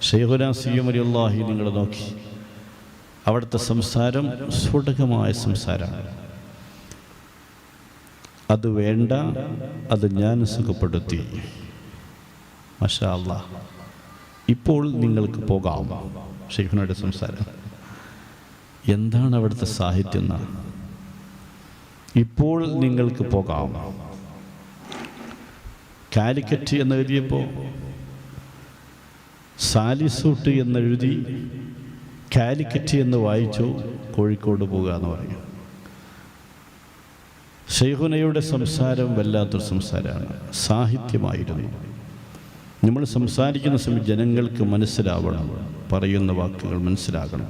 ശൈഖുനാ സിയം റളിയല്ലാഹു നിങ്ങൾ നോക്കി, അവിടുത്തെ സംസാരം സ്ഫുടകമായ സംസാരമാണ്. അത് വേണ്ട, അത് ഞാൻ സുഖപ്പെടുത്തി. മാഷാ അല്ലാഹ്. ഇപ്പോൾ നിങ്ങൾക്ക് പോകാം. ശൈഖുനയുടെ സംസാരം എന്താണ്? അവിടുത്തെ സാഹിത്യം എന്നാണ്. ഇപ്പോൾ നിങ്ങൾക്ക് പോകാം. കാലിക്കറ്റ് എന്നെഴുതിയപ്പോൾ സാലിസൂട്ട് എന്നെഴുതി കാലിക്കറ്റ് എന്ന് വായിച്ചു, കോഴിക്കോട് പോകുക എന്ന് പറയും. ശൈഖുനയുടെ സംസാരം വല്ലാത്തൊരു സംസാരമാണ്, സാഹിത്യമായിരുന്നു. നമ്മൾ സംസാരിക്കുന്ന സമയം ജനങ്ങൾക്ക് മനസ്സിലാവണം, പറയുന്ന വാക്കുകൾ മനസ്സിലാകണം.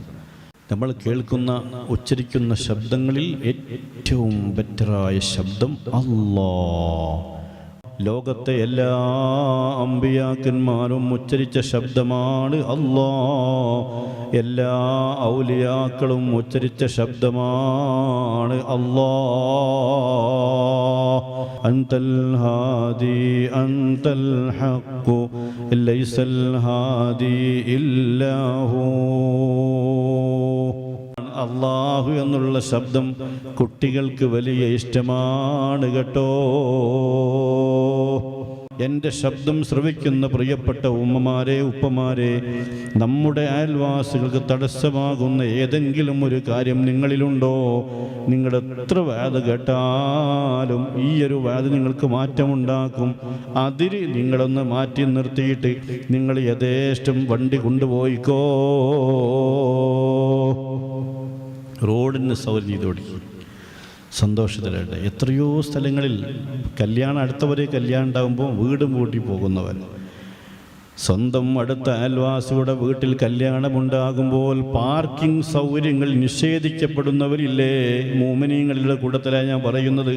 നമ്മൾ കേൾക്കുന്ന ഉച്ചരിക്കുന്ന ശബ്ദങ്ങളിൽ ഏറ്റവും ബെറ്ററായ ശബ്ദം അല്ലാഹ്. ലോകത്തെ എല്ലാ അമ്പിയാക്കന്മാരും ഉച്ചരിച്ച ശബ്ദമാണ് അല്ലാഹ്. എല്ലാ ഔലിയാക്കളും ഉച്ചരിച്ച ശബ്ദമാണ് അല്ലാഹ്. അൻതൽ ഹാദി അൻതൽ ഹഖ് ലൈസൽ ഹാദി ഇല്ലാ ഹു. അല്ലാഹു എന്നുള്ള ശബ്ദം കുട്ടികൾക്ക് വലിയ ഇഷ്ടമാണ് കേട്ടോ. എൻ്റെ ശബ്ദം ശ്രവിക്കുന്ന പ്രിയപ്പെട്ട ഉമ്മമാരെ, ഉപ്പമാരെ, നമ്മുടെ അയൽവാസികൾക്ക് തടസ്സമാകുന്ന ഏതെങ്കിലും ഒരു കാര്യം നിങ്ങളിലുണ്ടോ? നിങ്ങൾ എത്ര വാത് കേട്ടാലും ഈ ഒരു വാത് നിങ്ങൾക്ക് മാറ്റമുണ്ടാക്കും. അതിന് നിങ്ങളൊന്ന് മാറ്റി നിർത്തിയിട്ട് നിങ്ങൾ യഥേഷ്ടം വണ്ടി കൊണ്ടുപോയിക്കോ. റോഡിന് സൗകര്യം ചെയ്തോടി സന്തോഷത്തിലുണ്ട്. എത്രയോ സ്ഥലങ്ങളിൽ കല്യാണം, അടുത്തവരെ കല്യാണം ഉണ്ടാകുമ്പോൾ വീടും പൂട്ടി പോകുന്നവൻ, സ്വന്തം അടുത്ത അയൽവാസിയുടെ വീട്ടിൽ കല്യാണമുണ്ടാകുമ്പോൾ പാർക്കിംഗ് സൗകര്യങ്ങൾ നിഷേധിക്കപ്പെടുന്നവരില്ലേ? മോമിനീങ്ങളുടെ കൂട്ടത്തിലാണ് ഞാൻ പറയുന്നത്.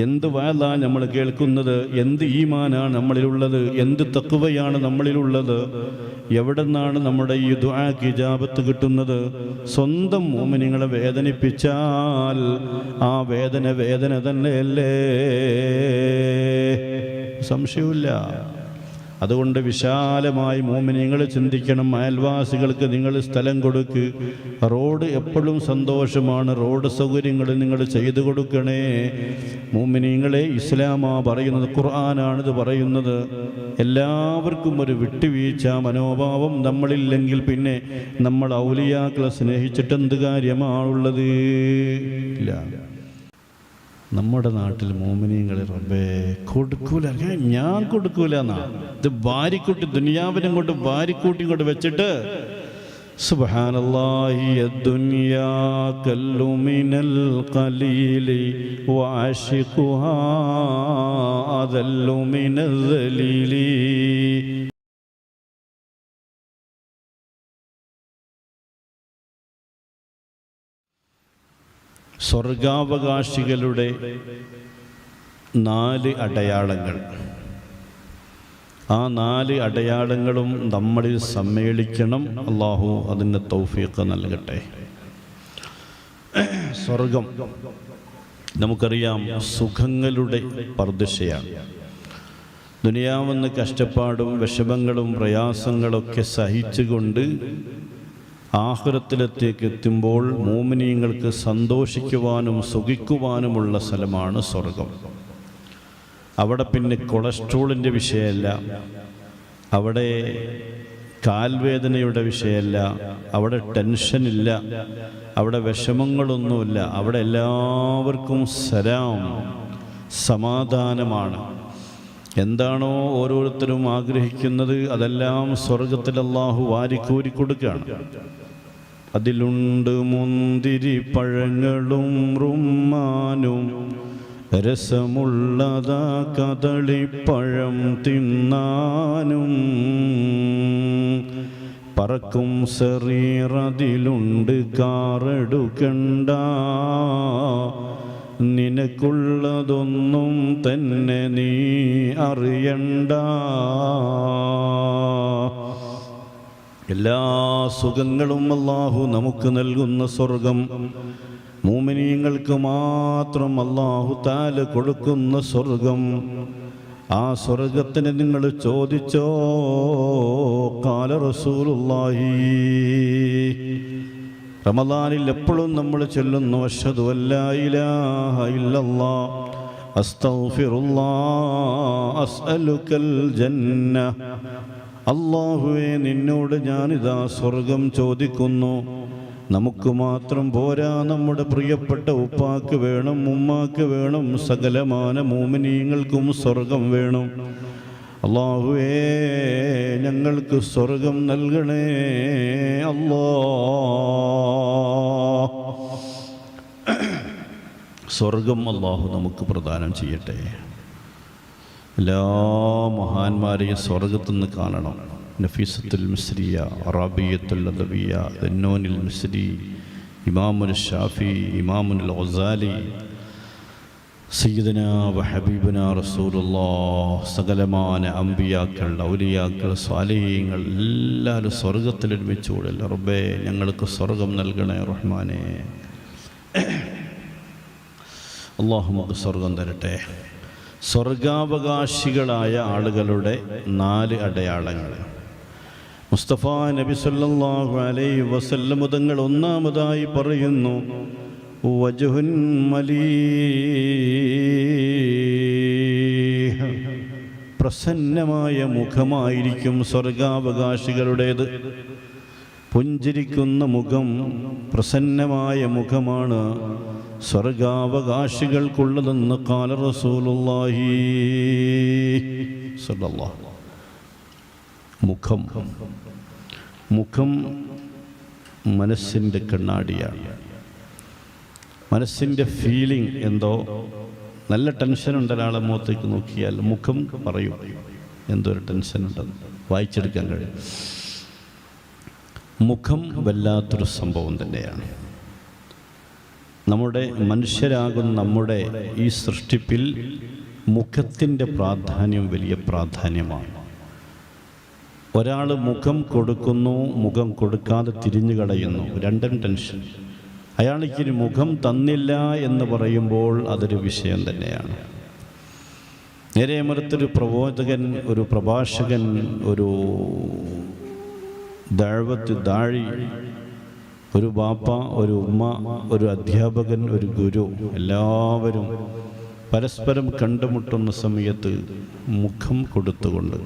എന്ത് വാലാ നമ്മൾ കേൾക്കുന്നത്? എന്ത് ഈമാനാണ് നമ്മളിലുള്ളത്? എന്ത് തഖ്വയാണ് നമ്മളിലുള്ളത്? എവിടെ നിന്നാണ് നമ്മുടെ ഈ ദുആക്ക് ഇജാബത്ത് കിട്ടുന്നത്? സ്വന്തം മോമിനീങ്ങളെ വേദനിപ്പിച്ചാൽ ആ വേദന തന്നെയല്ലേ? സംശയമില്ല. അതുകൊണ്ട് വിശാലമായി മോമിനീങ്ങൾ ചിന്തിക്കണം. അയൽവാസികൾക്ക് നിങ്ങൾ സ്ഥലം കൊടുക്ക്. റോഡ് എപ്പോഴും സന്തോഷമാണ്. റോഡ് സൗകര്യങ്ങൾ നിങ്ങൾ ചെയ്തു കൊടുക്കണേ. മോമിനീങ്ങളെ ഇസ്ലാമാ പറയുന്നത്, ഖുർആനാണിത് പറയുന്നത്. എല്ലാവർക്കും ഒരു വിട്ടുവീഴ്ച മനോഭാവം നമ്മളില്ലെങ്കിൽ പിന്നെ നമ്മൾ ഔലിയാക്കളെ സ്നേഹിച്ചിട്ട് എന്ത് കാര്യമാണുള്ളത്? ഇല്ല. നമ്മുടെ നാട്ടിൽ മോമിനീങ്ങൾ റബ്ബേ കൊടുക്കൂല, ഞാൻ കൊടുക്കൂല എന്നാ. ഇത് വാരിക്കൂട്ടി, ദുനിയാവിനും കൊണ്ട് വാരിക്കൂട്ടി കൊണ്ട് വെച്ചിട്ട് സുബ്ഹാനല്ലാഹി അദ്ദുനിയാ കല്ലു മിനൽ ഖലീലി വഅശിഖുഹാ അദല്ലു മിനൽ ദലീലി. സ്വർഗാവകാശികളുടെ 4 അടയാളങ്ങൾ. ആ 4 അടയാളങ്ങളും നമ്മളിൽ സമ്മേളിക്കണം. അല്ലാഹു അതിന് തൗഫീഖ് നൽകട്ടെ. സ്വർഗം നമുക്കറിയാം സുഖങ്ങളുടെ പർദിശയാണ്. ദുനിയാവെന്ന കഷ്ടപ്പാടും വിഷമങ്ങളും പ്രയാസങ്ങളൊക്കെ സഹിച്ചുകൊണ്ട് ആഖിറത്തിലേക്ക് എത്തുമ്പോൾ മോമിനീങ്ങൾക്ക് സന്തോഷിക്കുവാനും സുഖിക്കുവാനുമുള്ള സ്ഥലമാണ് സ്വർഗം. അവിടെ പിന്നെ കൊളസ്ട്രോളിൻ്റെ വിഷയമല്ല, അവിടെ കാൽവേദനയുടെ വിഷയമല്ല, അവിടെ ടെൻഷനില്ല, അവിടെ വിഷമങ്ങളൊന്നുമില്ല. അവിടെ എല്ലാവർക്കും സലാം, സമാധാനമാണ്. എന്താണോ ഓരോരുത്തരും ആഗ്രഹിക്കുന്നത് അതെല്ലാം സ്വർഗത്തിൽ അല്ലാഹു വാരിക്കോരി കൊടുക്കുകയാണ്. അതിലുണ്ട് മുന്തിരി പഴങ്ങളും റുമ്മാനും, രസമുള്ളതാ കദളിപ്പഴം തിന്നാനും, പറക്കും സറീറതിലുണ്ട് കാറെടുക്കണ്ട, നിനക്കുള്ളതൊന്നും തന്നെ നീ അറിയണ്ട. എല്ലാ സുഖങ്ങളും അല്ലാഹു നമുക്ക് നൽകുന്ന സ്വർഗം മുഅ്മിനീങ്ങൾക്ക് മാത്രം അല്ലാഹു തആല കൊടുക്കുന്ന സ്വർഗം. ആ സ്വർഗത്തിന് നിങ്ങൾ ചോദിച്ചോ? ഖാല റസൂലുള്ളാഹി. റമദാനിൽ എപ്പോഴും നമ്മൾ ചൊല്ലുന്നു അശ്ഹദു അല്ലാ ഇലാഹ ഇല്ലല്ലാഹ് അസ്തഗ്ഫിറുല്ലാഹ് അസ്അലുക്കൽ ജന്ന. അല്ലാഹുവേ, നിന്നോട് ഞാനിതാ സ്വർഗം ചോദിക്കുന്നു. നമുക്ക് മാത്രം പോരാ, നമ്മുടെ പ്രിയപ്പെട്ട ഉപ്പാക്ക് വേണം, ഉമ്മാക്ക് വേണം, സകലമാന മുഅ്മിനീങ്ങൾക്കും സ്വർഗം വേണം. അല്ലാഹുവേ, ഞങ്ങൾക്ക് സ്വർഗം നൽകണേ അല്ലാഹ്. സ്വർഗം അല്ലാഹു നമുക്ക് പ്രദാനം ചെയ്യട്ടെ. എല്ലാ മഹാന്മാരെയും സ്വർഗത്തു നിന്ന് കാണണം. നഫീസത്തുൽ മിസ്രിയ, റാബിയത്തുൽ അദവിയ, ദന്നൂനുൽ മിസ്രി, ഇമാമുൽ ഷാഫി, ഇമാമുൽ ഗസാലി, സയ്യിദനാ വ ഹബീബനാ റസൂലുള്ളാഹ്, സകലമാന അമ്പിയാക്കൾ, ഔലിയാക്കൾ, സ്വാലിഹീങ്ങൾ എല്ലാവരും സ്വർഗത്തിൽ ഒരുമിച്ചുകൂടല്ല. റബ്ബേ, ഞങ്ങൾക്ക് സ്വർഗം നൽകണേ റഹ്മാനേ. അല്ലാഹു നമുക്ക് സ്വർഗം തരട്ടെ. സ്വർഗാവകാശികളായ ആളുകളുടെ 4 അടയാളങ്ങൾ മുസ്തഫ നബി സല്ലല്ലാഹു അലൈഹി വസല്ലം തങ്ങൾ ഒന്നാമതായി പറയുന്നു, വജ്ഹുൻ മലീഹ്, പ്രസന്നമായ മുഖമായിരിക്കും സ്വർഗാവകാശികളുടേത്. പുഞ്ചിരിക്കുന്ന മുഖം, പ്രസന്നമായ മുഖമാണ് സ്വർഗാവകാശികൾക്കുള്ളതെന്ന് ഖാല റസൂലുള്ളാഹി സ്വല്ലല്ലാഹു. മുഖം മനസ്സിൻ്റെ കണ്ണാടിയാണ്. മനസ്സിൻ്റെ ഫീലിംഗ് എന്തോ, നല്ല ടെൻഷനുണ്ട് ഒരാളെ മുഖത്തേക്ക് നോക്കിയാൽ മുഖം പറയും എന്തൊരു ടെൻഷനുണ്ടെന്ന്, വായിച്ചെടുക്കാൻ കഴിയും. മുഖം വല്ലാത്തൊരു സംഭവം തന്നെയാണ്. നമ്മുടെ മനുഷ്യരാകുന്ന നമ്മുടെ ഈ സൃഷ്ടിപ്പിൽ മുഖത്തിൻ്റെ പ്രാധാന്യം വലിയ പ്രാധാന്യമാണ്. ഒരാൾ മുഖം കൊടുക്കുന്നു, മുഖം കൊടുക്കാതെ തിരിഞ്ഞു കളയുന്നു, രണ്ടും ടെൻഷൻ. അയാൾക്ക് മുഖം തന്നില്ല എന്ന് പറയുമ്പോൾ അതൊരു വിഷയം തന്നെയാണ്. നേരെ മറിച്ചൊരു പ്രബോധകൻ, ഒരു പ്രഭാഷകൻ, ഒരു ദാഴി, ഒരു ബാപ്പ, ഒരു ഉമ്മ, ഒരു അധ്യാപകൻ, ഒരു ഗുരു, എല്ലാവരും പരസ്പരം കണ്ടുമുട്ടുന്ന സമയത്ത് മുഖം കൊടുത്തുകൊണ്ട്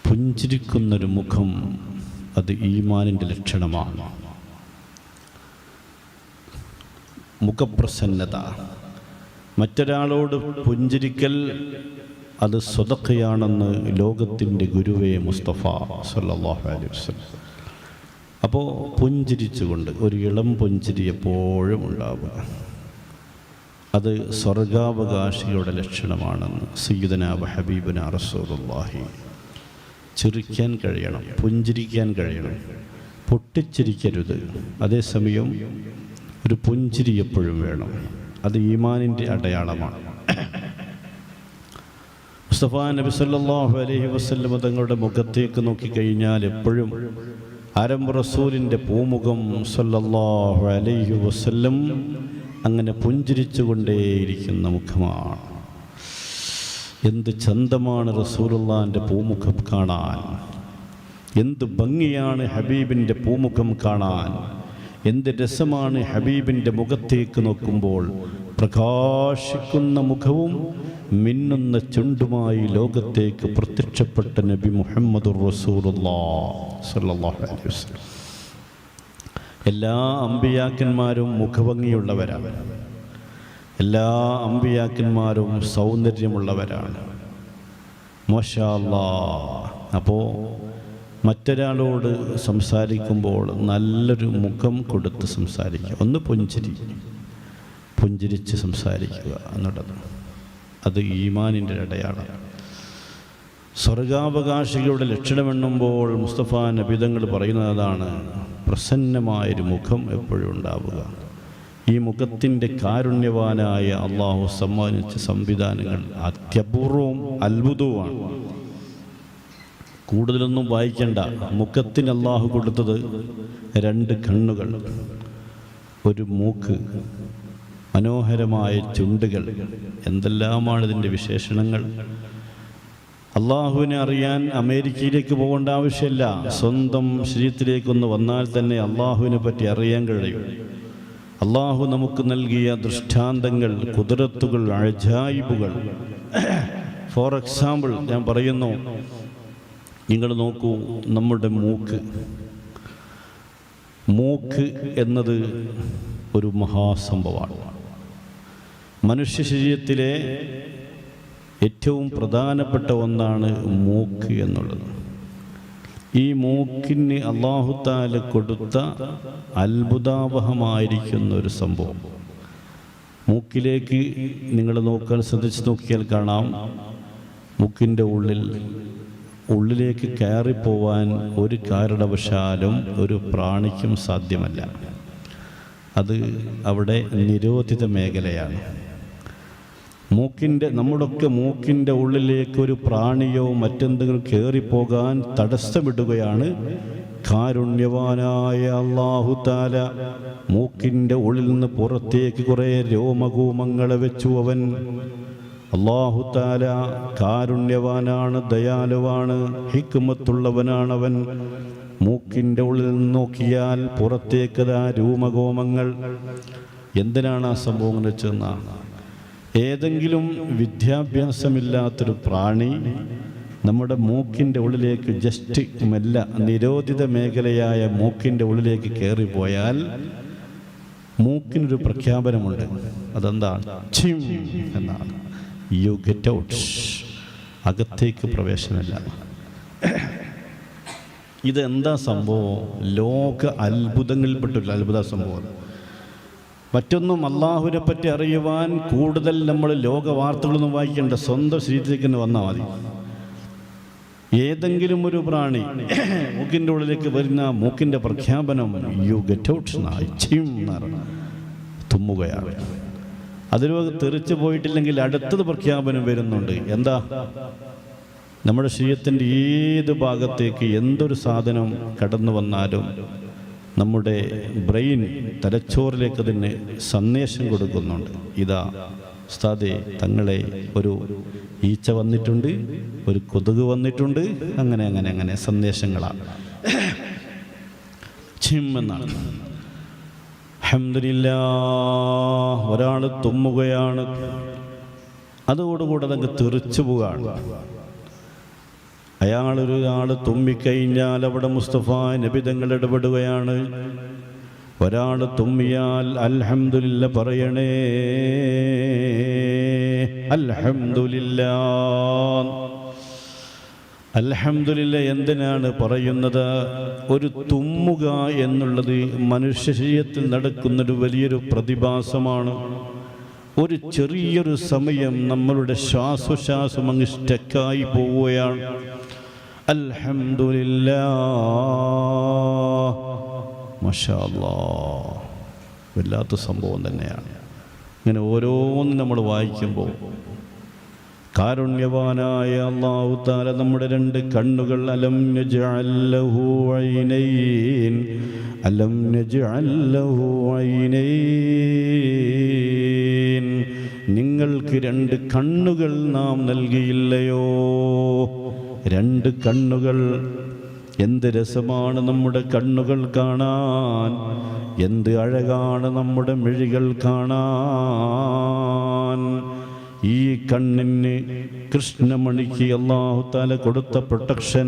പുഞ്ചിരിക്കുന്നൊരു മുഖം, അത് ഈമാനിൻ്റെ ലക്ഷണമാണ്. മുഖപ്രസന്നത, മറ്റൊരാളോട് പുഞ്ചിരിക്കൽ അത് സ്വതക്കയാണെന്ന് ലോകത്തിൻ്റെ ഗുരുവേ മുസ്തഫ സല്ലല്ലാഹു അലൈഹി വസല്ലം. അപ്പോൾ പുഞ്ചിരിച്ചുകൊണ്ട് ഒരു ഇളം പുഞ്ചിരി എപ്പോഴും ഉണ്ടാവുക, അത് സ്വർഗാവകാശികളുടെ ലക്ഷണമാണെന്ന് സയ്യിദനാ വ ഹബീബനാ റസൂലുള്ളാഹി. ചിരിക്കാൻ കഴിയണം, പുഞ്ചിരിക്കാൻ കഴിയണം, പൊട്ടിച്ചിരിക്കരുത്. അതേസമയം ഒരു പുഞ്ചിരി എപ്പോഴും വേണം, അത് ഈമാനിൻ്റെ അടയാളമാണ്. മുസ്തഫ നബി സല്ലല്ലാഹു അലൈഹി വസല്ലം തങ്ങളുടെ മുഖത്തേക്ക് നോക്കിക്കഴിഞ്ഞാൽ എപ്പോഴും ആരംഭ റസൂലിൻ്റെ പൂമുഖം സല്ലല്ലാഹു അലൈഹി വസല്ലം അങ്ങനെ പുഞ്ചിരിച്ചുകൊണ്ടേയിരിക്കുന്ന മുഖമാണ്. എന്ത് ചന്തമാണ് റസൂലുള്ളാഹിൻ്റെ പൂമുഖം കാണാൻ, എന്ത് ഭംഗിയാണ് ഹബീബിൻ്റെ പൂമുഖം കാണാൻ, എന്ത് രസമാണ് ഹബീബിൻ്റെ മുഖത്തേക്ക് നോക്കുമ്പോൾ. പ്രകാശിക്കുന്ന മുഖവും മിന്നുന്ന ചുണ്ടുമായി ലോകത്തേക്ക് പ്രത്യക്ഷപ്പെട്ട നബി മുഹമ്മദുർ റസൂലുള്ളാഹി സ്വല്ലല്ലാഹു അലൈഹി വസല്ലം. എല്ലാ അമ്പിയാക്കന്മാരും മുഖഭംഗിയുള്ളവരാണ്, എല്ലാ അമ്പിയാക്കന്മാരും സൗന്ദര്യമുള്ളവരാണ്. മാഷാ അല്ലാഹ്. അപ്പോൾ മറ്റൊരാളോട് സംസാരിക്കുമ്പോൾ നല്ലൊരു മുഖം കൊടുത്ത് സംസാരിക്കുക, ഒന്ന് പുഞ്ചിരിച്ച് സംസാരിക്കുക എന്നുള്ളത്, അത് ഈമാനിൻ്റെ അടയാളം. സ്വർഗാവകാശികളുടെ ലക്ഷണമെണ്ണുമ്പോൾ മുസ്തഫ നബിതങ്ങൾ പറയുന്നതാണ്, പ്രസന്നമായൊരു മുഖം എപ്പോഴും ഉണ്ടാവുക. ഈ മുഖത്തിൻ്റെ കാരുണ്യവാനായ അള്ളാഹു സമ്മാനിച്ച സംവിധാനങ്ങൾ അത്യപൂർവവും അത്ഭുതവുമാണ്. കൂടുതലൊന്നും വായിക്കേണ്ട. മുഖത്തിന് അള്ളാഹു കൊടുത്തത് 2 കണ്ണുകൾ, ഒരു മൂക്ക്, മനോഹരമായ ചുണ്ടുകൾ, എന്തെല്ലാമാണ് ഇതിൻ്റെ വിശേഷണങ്ങൾ. അള്ളാഹുവിനെ അറിയാൻ അമേരിക്കയിലേക്ക് പോകേണ്ട ആവശ്യമില്ല. സ്വന്തം ശരീരത്തിലേക്കൊന്ന് വന്നാൽ തന്നെ അള്ളാഹുവിനെ പറ്റി അറിയാൻ കഴിയും. അള്ളാഹു നമുക്ക് നൽകിയ ദൃഷ്ടാന്തങ്ങൾ, കുദറത്തുകൾ, അജായിബുകൾ. ഫോർ എക്സാമ്പിൾ ഞാൻ പറയുന്നു, നിങ്ങൾ നോക്കൂ, നമ്മുടെ മൂക്ക് എന്നത് ഒരു മഹാസംഭവമാണ്. മനുഷ്യ ശരീരത്തിലെ ഏറ്റവും പ്രധാനപ്പെട്ട ഒന്നാണ് മൂക്ക് എന്നുള്ളത്. ഈ മൂക്കിന് അല്ലാഹു തആല കൊടുത്ത അത്ഭുതാവഹമായിരിക്കുന്ന ഒരു സംഭവം. മൂക്കിലേക്ക് നിങ്ങൾ ശ്രദ്ധിച്ച് നോക്കിയാൽ കാണാം, മൂക്കിൻ്റെ ഉള്ളിലേക്ക് കയറിപ്പോവാൻ ഒരു കാരണവശാലും ഒരു പ്രാണിക്കും സാധ്യമല്ല. അത് അവിടെ നിരോധിത മേഖലയാണ്. നമ്മുടെയൊക്കെ മൂക്കിൻ്റെ ഉള്ളിലേക്ക് ഒരു പ്രാണിയോ മറ്റെന്തെങ്കിലും കയറിപ്പോകാൻ തടസ്സമിടുകയാണ് കാരുണ്യവാനായ അല്ലാഹു തആല. മൂക്കിൻ്റെ ഉള്ളിൽ നിന്ന് പുറത്തേക്ക് കുറേ രോമകൂമങ്ങളെ വെച്ചു അവൻ. അല്ലാഹു തആല കാരുണ്യവാനാണ്, ദയാലുവാണ്, ഹിക്മത്തുള്ളവനാണവൻ. മൂക്കിൻ്റെ ഉള്ളിൽ നിന്ന് നോക്കിയാൽ പുറത്തേക്കതാ രോമകൂമങ്ങൾ. എന്തിനാണ് ആ സംഭവം വെച്ചെന്നാ, ഏതെങ്കിലും വിദ്യാഭ്യാസമില്ലാത്തൊരു പ്രാണി നമ്മുടെ മൂക്കിൻ്റെ ഉള്ളിലേക്ക് ജസ്റ്റ് നിരോധിത മേഖലയായ മൂക്കിൻ്റെ ഉള്ളിലേക്ക് കയറിപ്പോയാൽ മൂക്കിനൊരു പ്രഖ്യാപനമുണ്ട്. അതെന്താണ്? ചിം എന്നാണ്. You get out. അകത്തേക്ക് പ്രവേശനമില്ല. ഇതെന്താ സംഭവം? ലോക അത്ഭുതങ്ങളിൽപ്പെട്ടൊരു അത്ഭുത സംഭവം. മറ്റൊന്നും അള്ളാഹുവിനെ പറ്റി അറിയുവാൻ കൂടുതൽ നമ്മൾ ലോക വാർത്തകളൊന്നും വായിക്കേണ്ട, സ്വന്തം ശരീരത്തിലേക്ക് തന്നെ വന്നാൽ മതി. ഏതെങ്കിലും ഒരു പ്രാണി മൂക്കിൻ്റെ ഉള്ളിലേക്ക് വരുന്ന മൂക്കിൻ്റെ പ്രഖ്യാപനം യു ഗെറ്റ് ഔട്ട്, തുമ്മുകയാണ്. അതിലൂടെ തെറിച്ചു പോയിട്ടില്ലെങ്കിൽ അടുത്തത് പ്രഖ്യാപനം വരുന്നുണ്ട്. എന്താ? നമ്മുടെ ശരീരത്തിൻ്റെ ഏത് ഭാഗത്തേക്ക് എന്തൊരു സാധനം കടന്നു വന്നാലും നമ്മുടെ ബ്രെയിൻ തലച്ചോറിലേക്ക് തന്നെ സന്ദേശം കൊടുക്കുന്നുണ്ട്. ഇതാ ഉസ്താദേ, തങ്ങളെ ഒരു ഈച്ച വന്നിട്ടുണ്ട്, ഒരു കൊതുക് വന്നിട്ടുണ്ട്, അങ്ങനെ അങ്ങനെ അങ്ങനെ സന്ദേശങ്ങളാണ്. ചിമ്മെന്നാണ്. അൽഹംദുലില്ലാഹ്, ഒരാൾ തുമ്മുകയാണ്, അതോടുകൂടെ അതങ്ങ് തെറിച്ചു പോവുകയാണ്. ഒരാൾ തുമ്മിക്കഴിഞ്ഞാൽ അവിടെ മുസ്തഫ നബി തങ്ങൾ ഇടപെടുകയാണ്. ഒരാൾ തുമ്മിയാൽ അൽഹംദുലില്ലാ പറയണേ, അൽഹംദുലില്ലാ. അൽഹംദുലില്ലാ എന്തിനാണ് പറയുന്നത്? ഒരു തുമ്മുക എന്നുള്ളത് മനുഷ്യ ശരീരത്തിൽ നടക്കുന്നൊരു വലിയൊരു പ്രതിഭാസമാണ്. ഒരു ചെറിയൊരു സമയം നമ്മളുടെ ശ്വാസോച്ഛ്വാസം അങ്ങ് സ്റ്റക്കായി പോവുകയാണ്. അൽഹംദുലില്ലാ, മാഷാ അല്ലാഹ്, വല്ലാത്ത സംഭവം തന്നെയാണ്. ഇങ്ങനെ ഓരോന്നും നമ്മൾ വായിക്കുമ്പോൾ കാരുണ്യവാനായ അല്ലാഹു തആല നമ്മുടെ രണ്ട് കണ്ണുകൾ, അലം നജ്അൽ ലഹു ഐനൈൻ, അലം നജ്അൽ ലഹു ഐനൈൻ, നിങ്ങൾക്ക് രണ്ട് കണ്ണുകൾ നാം നൽകിയില്ലയോ? രണ്ട് കണ്ണുകൾ. എന്ത് രസമാണ് നമ്മുടെ കണ്ണുകൾ കാണാൻ, എന്ത് അഴകാണ് നമ്മുടെ മിഴികൾ കാണാൻ. ഈ കണ്ണിന് കൃഷ്ണമണിക്ക് അല്ലാഹു തആല കൊടുത്ത പ്രൊട്ടക്ഷൻ,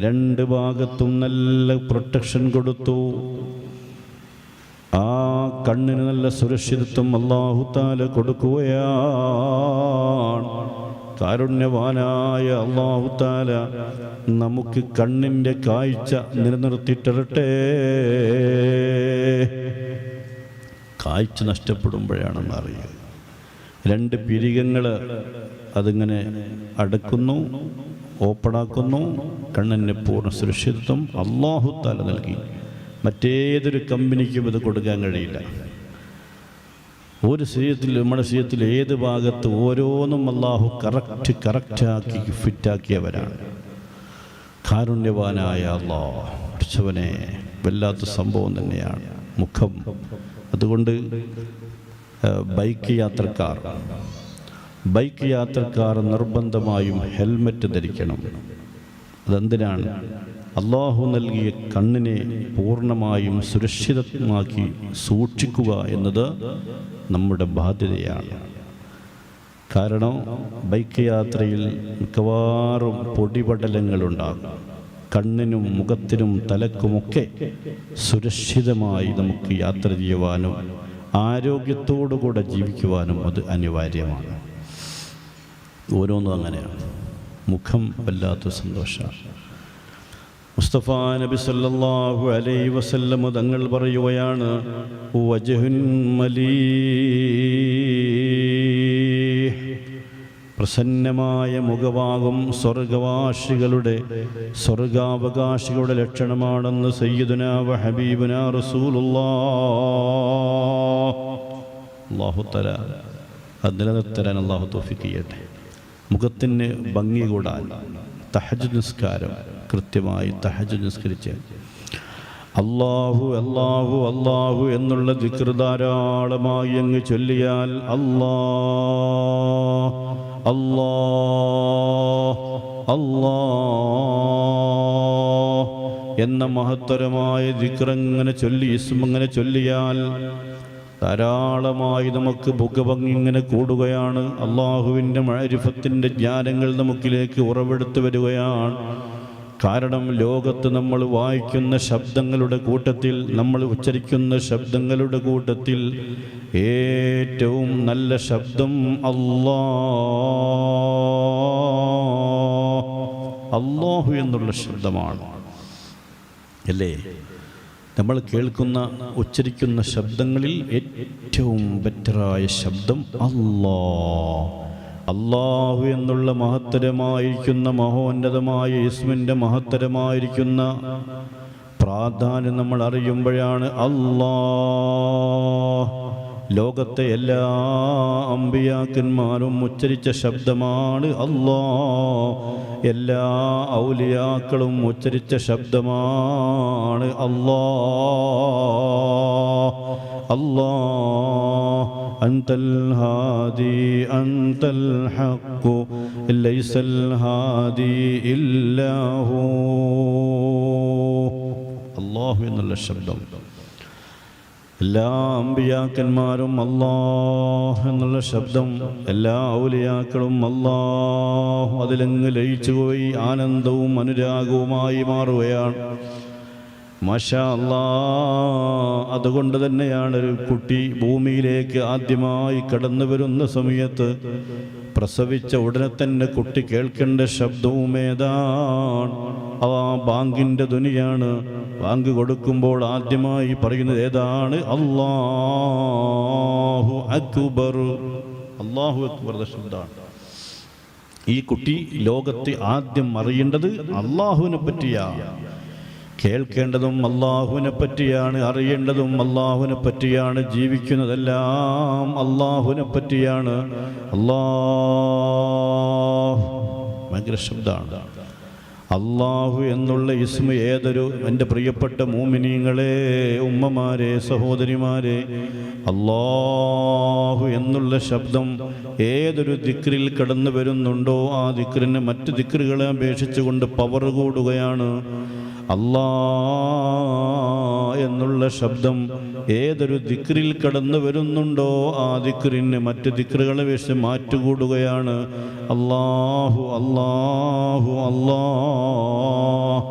രണ്ട് ഭാഗത്തും നല്ല പ്രൊട്ടക്ഷൻ കൊടുത്തു. ആ കണ്ണിന് നല്ല സുരക്ഷിതത്വം അല്ലാഹു തആല കൊടുക്കുകയാണ്. കാരുണ്യവാനായ അല്ലാഹു തആല നമുക്ക് കണ്ണിൻ്റെ കാഴ്ച നിലനിർത്തിയിട്ടരട്ടെ. കാഴ്ച നഷ്ടപ്പെടുമ്പോഴാണെന്ന് അറിയുക. രണ്ട് പിരികങ്ങൾ അതിങ്ങനെ അടക്കുന്നു, ഓപ്പണാക്കുന്നു. കണ്ണിന് പൂർണ്ണ സുരക്ഷിതത്വം അല്ലാഹു തആല നൽകി. മറ്റേതൊരു കമ്പനിക്കും ഇത് കൊടുക്കാൻ കഴിയില്ല. ഒരു ശരീരത്തിൽ, നമ്മുടെ ശരീരത്തിൽ ഏത് ഭാഗത്ത് ഓരോന്നും അല്ലാഹു കറക്റ്റാക്കി ഫിറ്റാക്കിയവരാണ്. കാരുണ്യവാനായ അല്ലാഹ്, പഠിച്ചവനെ, വല്ലാത്ത സംഭവം തന്നെയാണ് മുഖം. അതുകൊണ്ട് ബൈക്ക് യാത്രക്കാർ ബൈക്ക് യാത്രക്കാർ നിർബന്ധമായും ഹെൽമറ്റ് ധരിക്കണം. അതെന്തിനാണ്? അള്ളാഹു നൽകിയ കണ്ണിനെ പൂർണ്ണമായും സുരക്ഷിതമാക്കി സൂക്ഷിക്കുക എന്നത് നമ്മുടെ ബാധ്യതയാണ്. കാരണം ബൈക്ക് യാത്രയിൽ മിക്കവാറും പൊടിപടലങ്ങളുണ്ടാകും. കണ്ണിനും മുഖത്തിനും തലക്കുമൊക്കെ സുരക്ഷിതമായി നമുക്ക് യാത്ര ചെയ്യുവാനും ആരോഗ്യത്തോടുകൂടെ ജീവിക്കുവാനും അത് അനിവാര്യമാണ്. ഓരോന്നും അങ്ങനെയാണ്. മുഖം വല്ലാത്ത സന്തോഷമാണ്. മുസ്തഫ നബി സല്ലല്ലാഹു അലൈഹി വസല്ലം തങ്ങൾ പറയുകയാണ്, വജ്ഹുൻ മലീഹ്, പ്രസന്നമായ മുഖഭാഗം സ്വർഗാവകാശികളുടെ ലക്ഷണമാണെന്ന് സയ്യിദുനാ വ ഹബീബുനാ റസൂലുള്ളാഹ്. അല്ലാഹു തആല അത് നിലനിർത്താൻ അല്ലാഹു തൗഫീഖ് ചെയ്യട്ടെ. മുഖത്തിന് ഭംഗി കൂടാൻ തഹജ്ജുദ് നിസ്കാരം കൃത്യമായി തഹജ്ജുദ് നിസ്കരിച്ച് അല്ലാഹു അല്ലാഹു അല്ലാഹു എന്നുള്ള ദിക്ർ ധാരാളമായി അങ്ങ് ചൊല്ലിയാൽ അല്ലാഹ് അല്ലാഹ് അല്ലാഹ് എന്ന മഹത്തരമായ ദിക്ർ അങ്ങനെ ചൊല്ലി ഇസ്മങ്ങനെ ചൊല്ലിയാൽ ധാരാളമായി നമുക്ക് മുഖഭംഗി ഇങ്ങനെ കൂടുകയാണ്. അള്ളാഹുവിൻ്റെ മഅരിഫത്തിൻ്റെ ജ്ഞാനങ്ങൾ നമുക്കിലേക്ക് ഉറവെടുത്ത് വരികയാണ്. കാരണം ലോകത്ത് നമ്മൾ വായിക്കുന്ന ശബ്ദങ്ങളുടെ കൂട്ടത്തിൽ, നമ്മൾ ഉച്ചരിക്കുന്ന ശബ്ദങ്ങളുടെ കൂട്ടത്തിൽ ഏറ്റവും നല്ല ശബ്ദം അല്ലാഹു എന്നുള്ള ശബ്ദമാണ് അല്ലേ? നമ്മൾ കേൾക്കുന്ന ഉച്ചരിക്കുന്ന ശബ്ദങ്ങളിൽ ഏറ്റവും ബെറ്ററായ ശബ്ദം അല്ലാഹു എന്നുള്ള മഹത്തരമായിരിക്കുന്ന മഹോന്നതമായ ഇസ്മിൻ്റെ മഹത്തരമായിരിക്കുന്ന പ്രാധാന്യം നമ്മൾ അറിയുമ്പോഴാണ് അല്ലാഹ്. ലോകത്തെ എല്ലാ അമ്പിയാക്കന്മാരും ഉച്ചരിച്ച ശബ്ദമാണ് അല്ലാഹ്. എല്ലാ ഔലിയാക്കളും ഉച്ചരിച്ച ശബ്ദമാണ് അല്ലാഹ്. അല്ലാഹ് അൻതൽ ഹാദി അൻതൽ ഹഖ് ലൈസൽ ഹാദി ഇല്ലാ ഹു. അല്ലാഹു എന്നുള്ള ശബ്ദം എല്ലാ അമ്പിയാക്കന്മാരും അല്ലാഹ് എന്നുള്ള ശബ്ദം, എല്ലാ ഔലിയാക്കളും അല്ലാഹ് അതിലങ്ങ് ലയിച്ചുപോയി ആനന്ദവും അനുരാഗവുമായി മാറുകയാണ്. മാഷാ അല്ലാഹ്. അതുകൊണ്ട് തന്നെയാണ് ഒരു കുട്ടി ഭൂമിയിലേക്ക് ആദ്യമായി കടന്നു വരുന്ന സമയത്ത് പ്രസവിച്ച ഉടനെ തന്നെ കുട്ടി കേൾക്കേണ്ട ശബ്ദവും ഏതാണ്? ആ ബാങ്കിൻ്റെ ധ്വനിയാണ്. ബാങ്ക് കൊടുക്കുമ്പോൾ ആദ്യമായി പറയുന്നത് ഏതാണ്? അല്ലാഹു അക്ബർ. അല്ലാഹു അക്ബർ ശബ്ദമാണ്. ഈ കുട്ടി ലോകത്തെ ആദ്യം അറിയേണ്ടത് അല്ലാഹുവിനെ പറ്റിയാണ്. കേൾക്കേണ്ടതും അല്ലാഹുവിനെ പറ്റിയാണ്, അറിയേണ്ടതും അല്ലാഹുവിനെ പറ്റിയാണ്, ജീവിക്കുന്നതെല്ലാം അല്ലാഹുവിനെ പറ്റിയാണ്. അല്ലാഹ് ഭയങ്കര ശബ്ദമാണ്. അല്ലാഹു എന്നുള്ള ഇസ്മ ഏതൊരു എൻ്റെ പ്രിയപ്പെട്ട മോമിനീങ്ങളെ, ഉമ്മമാരെ, സഹോദരിമാരെ, അല്ലാഹു എന്നുള്ള ശബ്ദം ഏതൊരു ദിക്റിൽ കടന്നു വരുന്നുണ്ടോ ആ ദിക്റിന് മറ്റ് ദിക്റുകളെ അപേക്ഷിച്ചുകൊണ്ട് പവർ കൂടുകയാണ്. അല്ലാഹ് എന്നുള്ള ശബ്ദം ഏതൊരു ദിക്റിൽ കടന്നു വരുന്നുണ്ടോ ആ ദിക്റിന് മറ്റ് ദിക്റുകളെ വെച്ച് മാറ്റുകൂടുകയാണ്. അല്ലാഹു അല്ലാഹു അല്ലാഹ്.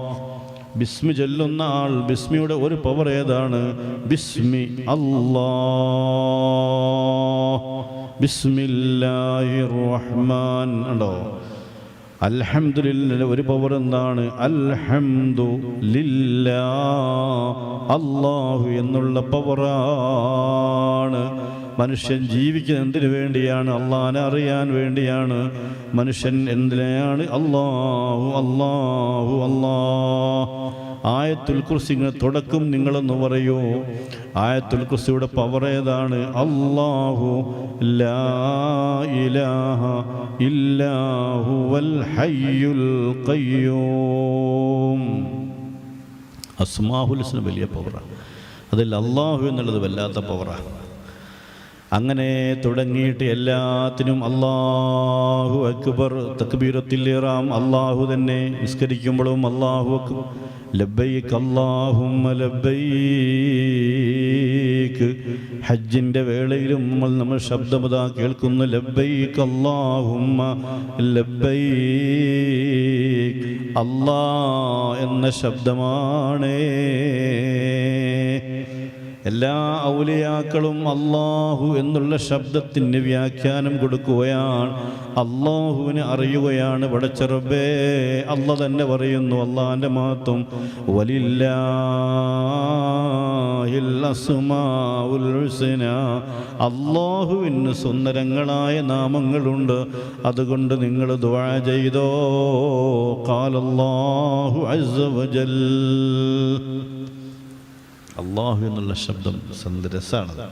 ബിസ്മി ചൊല്ലുന്ന ആൾ, ബിസ്മിയുടെ ഒരു പവർ ഏതാണ്? ബിസ്മി അല്ലാഹ്, ബിസ്മില്ലാഹിർ റഹ്മാൻ. ഉണ്ടോ? അൽഹംദുലില്ലാഹ് ഒരു പവർ എന്താണ്? അൽഹംദുലില്ലാഹ്. അല്ലാഹു എന്നുള്ള പവറാണ്. മനുഷ്യൻ ജീവിക്കുന്നത് എന്തിനു വേണ്ടിയാണ്? അള്ളാഹിനെ അറിയാൻ വേണ്ടിയാണ്. മനുഷ്യൻ എന്തിനാണ്? അല്ലാഹു അല്ലാഹു അല്ലാഹ്. ആയത്തുൽ കുർസിയുടെ തുടക്കം നിങ്ങളൊന്ന് പറയൂ. ആയത്തുൽ കുർസിയുടെ പവർ ഏതാണ്? അല്ലാഹു ലാ ഇലാഹ ഇല്ലാ ഹുവൽ ഹയ്യുൽ ഖയ്യൂം. അസ്മാഉൽ ഹുസ്ന വലിയ പവറാണ്. അതിൽ അല്ലാഹു എന്നുള്ളത് വല്ലാത്ത പവറാണ്. അങ്ങനെ തുടങ്ങിയിട്ട് എല്ലാത്തിനും അല്ലാഹു അക്ബർ, തക്ബീറത്തുൽ ഇഹ്റാം അല്ലാഹു തന്നെ. നിസ്കരിക്കുമ്പോഴും അല്ലാഹു അക്ബർ, ലബ്ബൈക് അല്ലാഹുമ്മ ലബ്ബൈക്. ഹജ്ജിൻ്റെ വേളയിലും നമ്മൾ ശബ്ദമതാ കേൾക്കുന്നു, ലബ്ബൈക് അല്ലാഹുമ്മ ലബ്ബൈക്. അല്ലാ എന്ന ശബ്ദമാണ്. എല്ലാ ഔലിയാക്കളും അല്ലാഹു എന്നുള്ള ശബ്ദത്തിന് വ്യാഖ്യാനം കൊടുക്കുകയാണ്. അല്ലാഹുവിനെ അറിയുകയാണ്. പടച്ച റബ്ബേ, അല്ലാഹ് തന്നെ പറയുന്നു, അല്ലാഹുവിൻ്റെ മഹത്വം, വലില്ലാഹിൽ അസ്മാഉൽ ഹുസ്നാ. അല്ലാഹുവിന് സുന്ദരങ്ങളായ നാമങ്ങളുണ്ട്, അതുകൊണ്ട് നിങ്ങൾ ദുആ ചെയ്തോ. ഖാലല്ലാഹു അസ്സ വജൽ. അള്ളാഹു എന്നുള്ള ശബ്ദം രസമാണ്.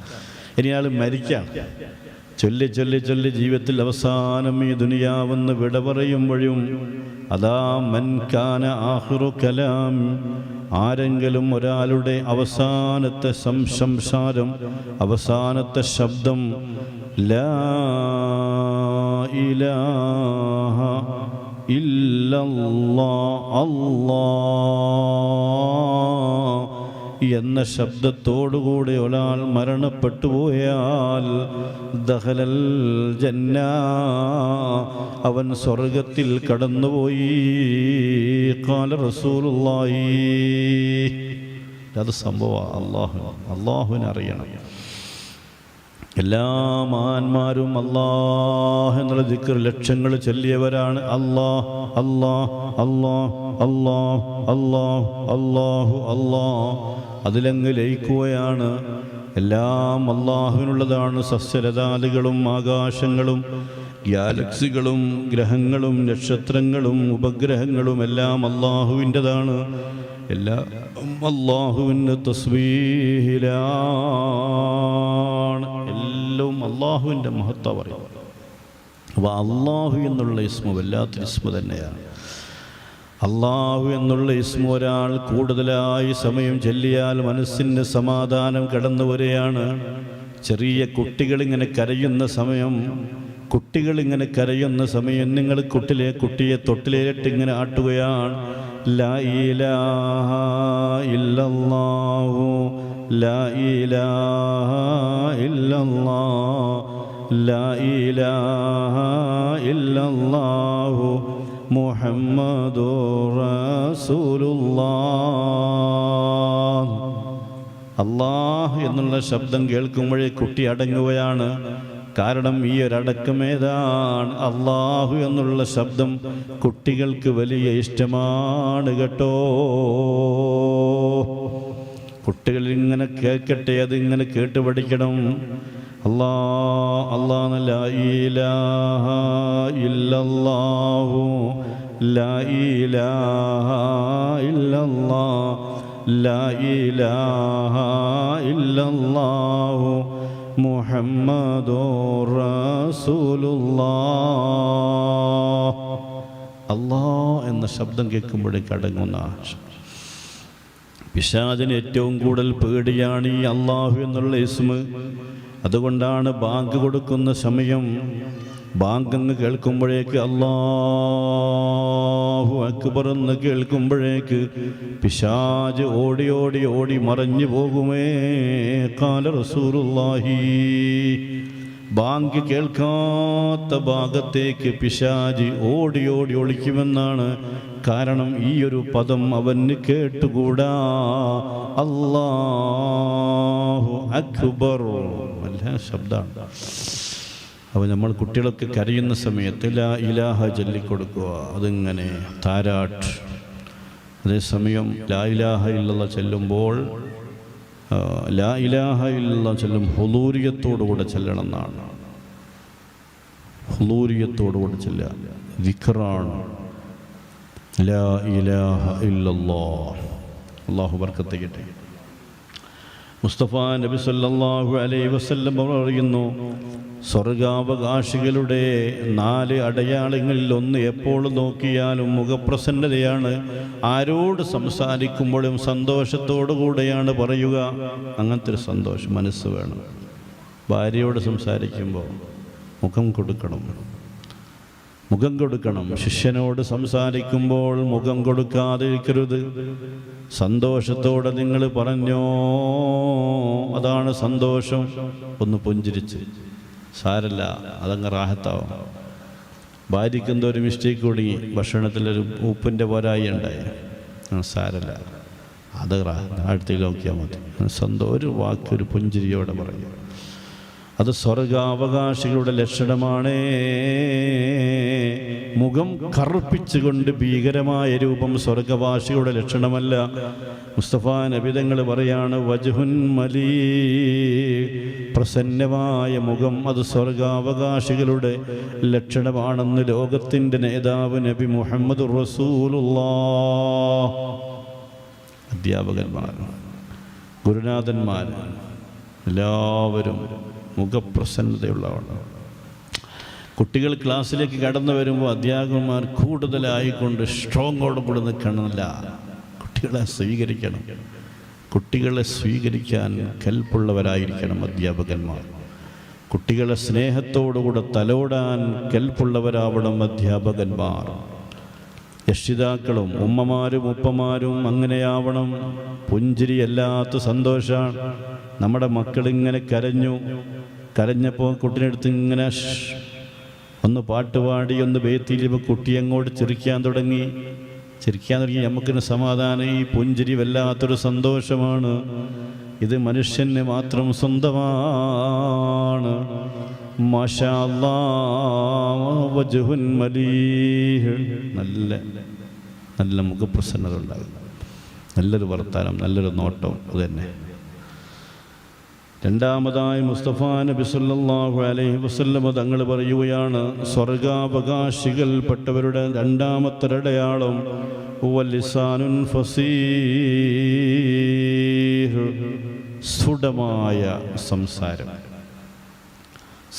ഇനി ആൾ മരിക്കാം, ചൊല്ലി ചൊല്ലി ചൊല്ലി ജീവിതത്തിൽ അവസാനം ഈ ദുനിയാവെന്ന് വിട പറയുമ്പോഴും അതാ മൻ കാന ആഖിറു കലാം, ആരെങ്കിലും ഒരാളുടെ അവസാനത്തെ സംസാരം, അവസാനത്തെ ശബ്ദം ലാ ഇലാഹ ഇല്ലല്ലാഹ് അല്ലാഹ് എന്ന ശബ്ദത്തോടുകൂടി ഒരാൾ മരണപ്പെട്ടു പോയാൽ ദഖലൽ ജന്ന, അവൻ സ്വർഗത്തിൽ കടന്നുപോയി. ഖാല റസൂലുള്ളാഹി. അത് സംഭവം അല്ലാഹുവിനെ അറിയണം. എല്ലാ മഹാന്മാരും അല്ലാഹ് എന്നുള്ള ദിക്ർ ലക്ഷങ്ങൾ ചൊല്ലിയവരാണ്. അല്ലാഹ് അല്ലാഹ് അല്ലാഹ് അല്ലാഹ് അല്ലാഹ് അല്ലാഹു അല്ലാഹ്. അതിലങ്ങ് ലയിക്കുകയാണ്. എല്ലാം അല്ലാഹുവിനുള്ളതാണ്. സസ്യലതാദികളും ആകാശങ്ങളും ഗാലക്സികളും ഗ്രഹങ്ങളും നക്ഷത്രങ്ങളും ഉപഗ്രഹങ്ങളും എല്ലാം അല്ലാഹുവിൻ്റെതാണ്. എല്ലാം അല്ലാഹുവിൻ്റെ തസ്ബീഹിലാണ്. എല്ലാം അല്ലാഹുവിൻ്റെ മഹത്വം പറയും. അപ്പോൾ അല്ലാഹു എന്നുള്ള ഇസ്മു വല്ലാത്തൊരു ഇസ്മു തന്നെയാണ്. അല്ലാഹു എന്നുള്ള ഇസ്മു ഒരാൾ കൂടുതലായി സമയം ചൊല്ലിയാൽ മനസ്സിന് സമാധാനം കടന്നു വരികയാണ്. ചെറിയ കുട്ടികളിങ്ങനെ കരയുന്ന സമയം നിങ്ങൾ കുട്ടിയെ തൊട്ടിലേറ്റ് ഇങ്ങനെ ആട്ടുകയാണ്. ലാ ഇലാഹ ഇല്ലല്ലാഹു ലാ ഇലാഹ ഇല്ലല്ലാഹ് ലാ ഇലാഹ ഇല്ലല്ലാഹു മുഹമ്മദുർ റസൂലുള്ളാഹ്. അല്ലാഹ് എന്നുള്ള ശബ്ദം കേൾക്കുമ്പോഴേ കുട്ടി അടങ്ങുകയാണ്. കാരണം ഈ ഒരടക്കമേതാണ്. അല്ലാഹു എന്നുള്ള ശബ്ദം കുട്ടികൾക്ക് വലിയ ഇഷ്ടമാണ് കേട്ടോ. കുട്ടികൾ ഇങ്ങനെ കേൾക്കട്ടെ, അതിങ്ങനെ കേട്ട് പഠിക്കണം. അല്ലാഹ് ലാ ഇലാഹ ഇല്ലല്ലാഹു ലാ ഇലാഹ ഇല്ലല്ലാഹ് ലാ ഇലാഹ ഇല്ലല്ലാഹു മുഹമ്മദുർ റസൂലുള്ളാഹ്. അല്ലാഹ് എന്ന ശബ്ദം കേൾക്കുമ്പോഴേക്ക് അടങ്ങുന്ന പിശാചിന് ഏറ്റവും കൂടുതൽ പേടിയാണ് ഈ അല്ലാഹു എന്നുള്ള ഇസ്മ. അതുകൊണ്ടാണ് ബാങ്ക് കൊടുക്കുന്ന സമയം ബാങ്ക് കേൾക്കുമ്പോഴേക്ക് അല്ലാഹു അക്ബർ എന്ന് കേൾക്കുമ്പോഴേക്ക് പിശാച് ഓടി ഓടി ഓടി മറഞ്ഞു പോകുമേ. ഖാല റസൂലുള്ളാഹി. ബാങ്ക് കേൾക്കാത്ത ഭാഗത്തേക്ക് പിശാച് ഓടി ഓടി ഒളിക്കുമെന്നാണ്. കാരണം ഈ ഒരു പദം അവന് കേട്ടുകൂടാ. അല്ലാഹു അക്ബർ നല്ല ശബ്ദമാണ്. അപ്പോൾ നമ്മൾ കുട്ടികളൊക്കെ കരയുന്ന സമയത്ത് ലാ ഇലാഹ ചൊല്ലിക്കൊടുക്കുക. അതിങ്ങനെ താരാട്ട്. അതേസമയം ലാ ഇലാഹ ഇല്ലല്ലാഹ് ചെല്ലുമ്പോൾ ലാ ഇലാഹ ഇല്ലല്ലാഹ് ചെല്ലും ഹുളൂരിയത്തോടുകൂടെ ചെല്ലണം എന്നാണ്. ഹുളൂരിയത്തോടുകൂടെ ചെല്ലുക ദിക്റാണ്. ലാ ഇലാഹ ഇല്ലല്ലാഹ്. അല്ലാഹു ബർക്കത്ത് ചെയ്യട്ടെ. മുസ്തഫ നബി സല്ലല്ലാഹു അലൈഹി വസല്ലം പറയുന്നു, സ്വർഗാവകാശികളുടെ 4 അടയാളങ്ങളിൽ ഒന്ന് എപ്പോൾ നോക്കിയാലും മുഖപ്രസന്നതയാണ്. ആരോട് സംസാരിക്കുമ്പോഴും സന്തോഷത്തോടു കൂടെയാണ് പറയുക. അങ്ങനത്തെ ഒരു സന്തോഷം മനസ്സ് വേണം. ഭാര്യയോട് സംസാരിക്കുമ്പോൾ മുഖം കൊടുക്കണം. ശിഷ്യനോട് സംസാരിക്കുമ്പോൾ മുഖം കൊടുക്കാതിരിക്കരുത്. സന്തോഷത്തോടെ നിങ്ങൾ പറഞ്ഞോ, അതാണ് സന്തോഷം. ഒന്ന് പുഞ്ചിരിച്ച്, സാരല്ല, അതങ്ങ് റാഹത്താവും. ഭാര്യയ്ക്ക് എന്തോ ഒരു മിസ്റ്റേക്ക് കുടുങ്ങി, ഭക്ഷണത്തിലൊരു ഉപ്പിൻ്റെ പോരായി ഉണ്ടായി, സാരല്ല, അത് അടുത്തേക്ക് നോക്കിയാൽ മതി. ഒരു വാക്ക്, ഒരു പുഞ്ചിരിയോടെ പറയും. അത് സ്വർഗാവകാശികളുടെ ലക്ഷണമാണ്. മുഖം കറുപ്പിച്ചുകൊണ്ട് ഭീകരമായ രൂപം സ്വർഗവാസികളുടെ ലക്ഷണമല്ല. മുസ്തഫ നബി തങ്ങൾ പറയാണ്, വജ്ഹുൻ മലീ, പ്രസന്നമായ മുഖം, അത് സ്വർഗാവകാശികളുടെ ലക്ഷണമാണെന്ന് ലോകത്തിൻ്റെ നേതാവ് നബി മുഹമ്മദുർ റസൂലുള്ളാഹ്. അധ്യാപകന്മാർ, ഗുരുനാഥന്മാർ എല്ലാവരും മുഖപ്രസന്നതയുള്ളവണ്. കുട്ടികൾ ക്ലാസ്സിലേക്ക് കടന്നു വരുമ്പോൾ അധ്യാപകന്മാർ കൂടുതലായിക്കൊണ്ട് സ്ട്രോങ്ങോടുകൂടി നിൽക്കണമെന്നില്ല. കുട്ടികളെ സ്വീകരിക്കാൻ കെൽപ്പുള്ളവരായിരിക്കണം അധ്യാപകന്മാർ. കുട്ടികളെ സ്നേഹത്തോടുകൂടെ തലോടാൻ കെൽപ്പുള്ളവരാവണം അധ്യാപകന്മാർ. രക്ഷിതാക്കളും ഉമ്മമാരും ഉപ്പമാരും അങ്ങനെയാവണം. പുഞ്ചിരിയല്ലാത്ത സന്തോഷമാണ്. നമ്മുടെ മക്കളിങ്ങനെ കരഞ്ഞപ്പോൾ കുട്ടിനെടുത്ത് ഇങ്ങനെ ഒന്ന് പാട്ടുപാടി ഒന്ന് വേത്തിയിലിപ്പോൾ കുട്ടി അങ്ങോട്ട് ചിരിക്കാൻ തുടങ്ങി. നമുക്കിന് സമാധാനം. ഈ പുഞ്ചിരി വല്ലാത്തൊരു സന്തോഷമാണ്. ഇത് മനുഷ്യന് മാത്രം സ്വന്തമാണ്. മാഷാ അല്ലാഹ്, വജ്ഹുൻ മലീഹ്, നല്ല മുഖപ്രസന്നത ഉണ്ടാകും, നല്ലൊരു വർത്താനം, നല്ലൊരു നോട്ടം. അതുതന്നെ. രണ്ടാമതായി മുസ്തഫ നബി സല്ലല്ലാഹു അലൈഹി വസല്ലം തങ്ങൾ പറയുകയാണ്, സ്വർഗാവകാശികൾപ്പെട്ടവരുടെ രണ്ടാമത്തെ അടയാളം ലിസാനുൻ ഫസീഹ്, സ്ഫുടമായ സംസാരം.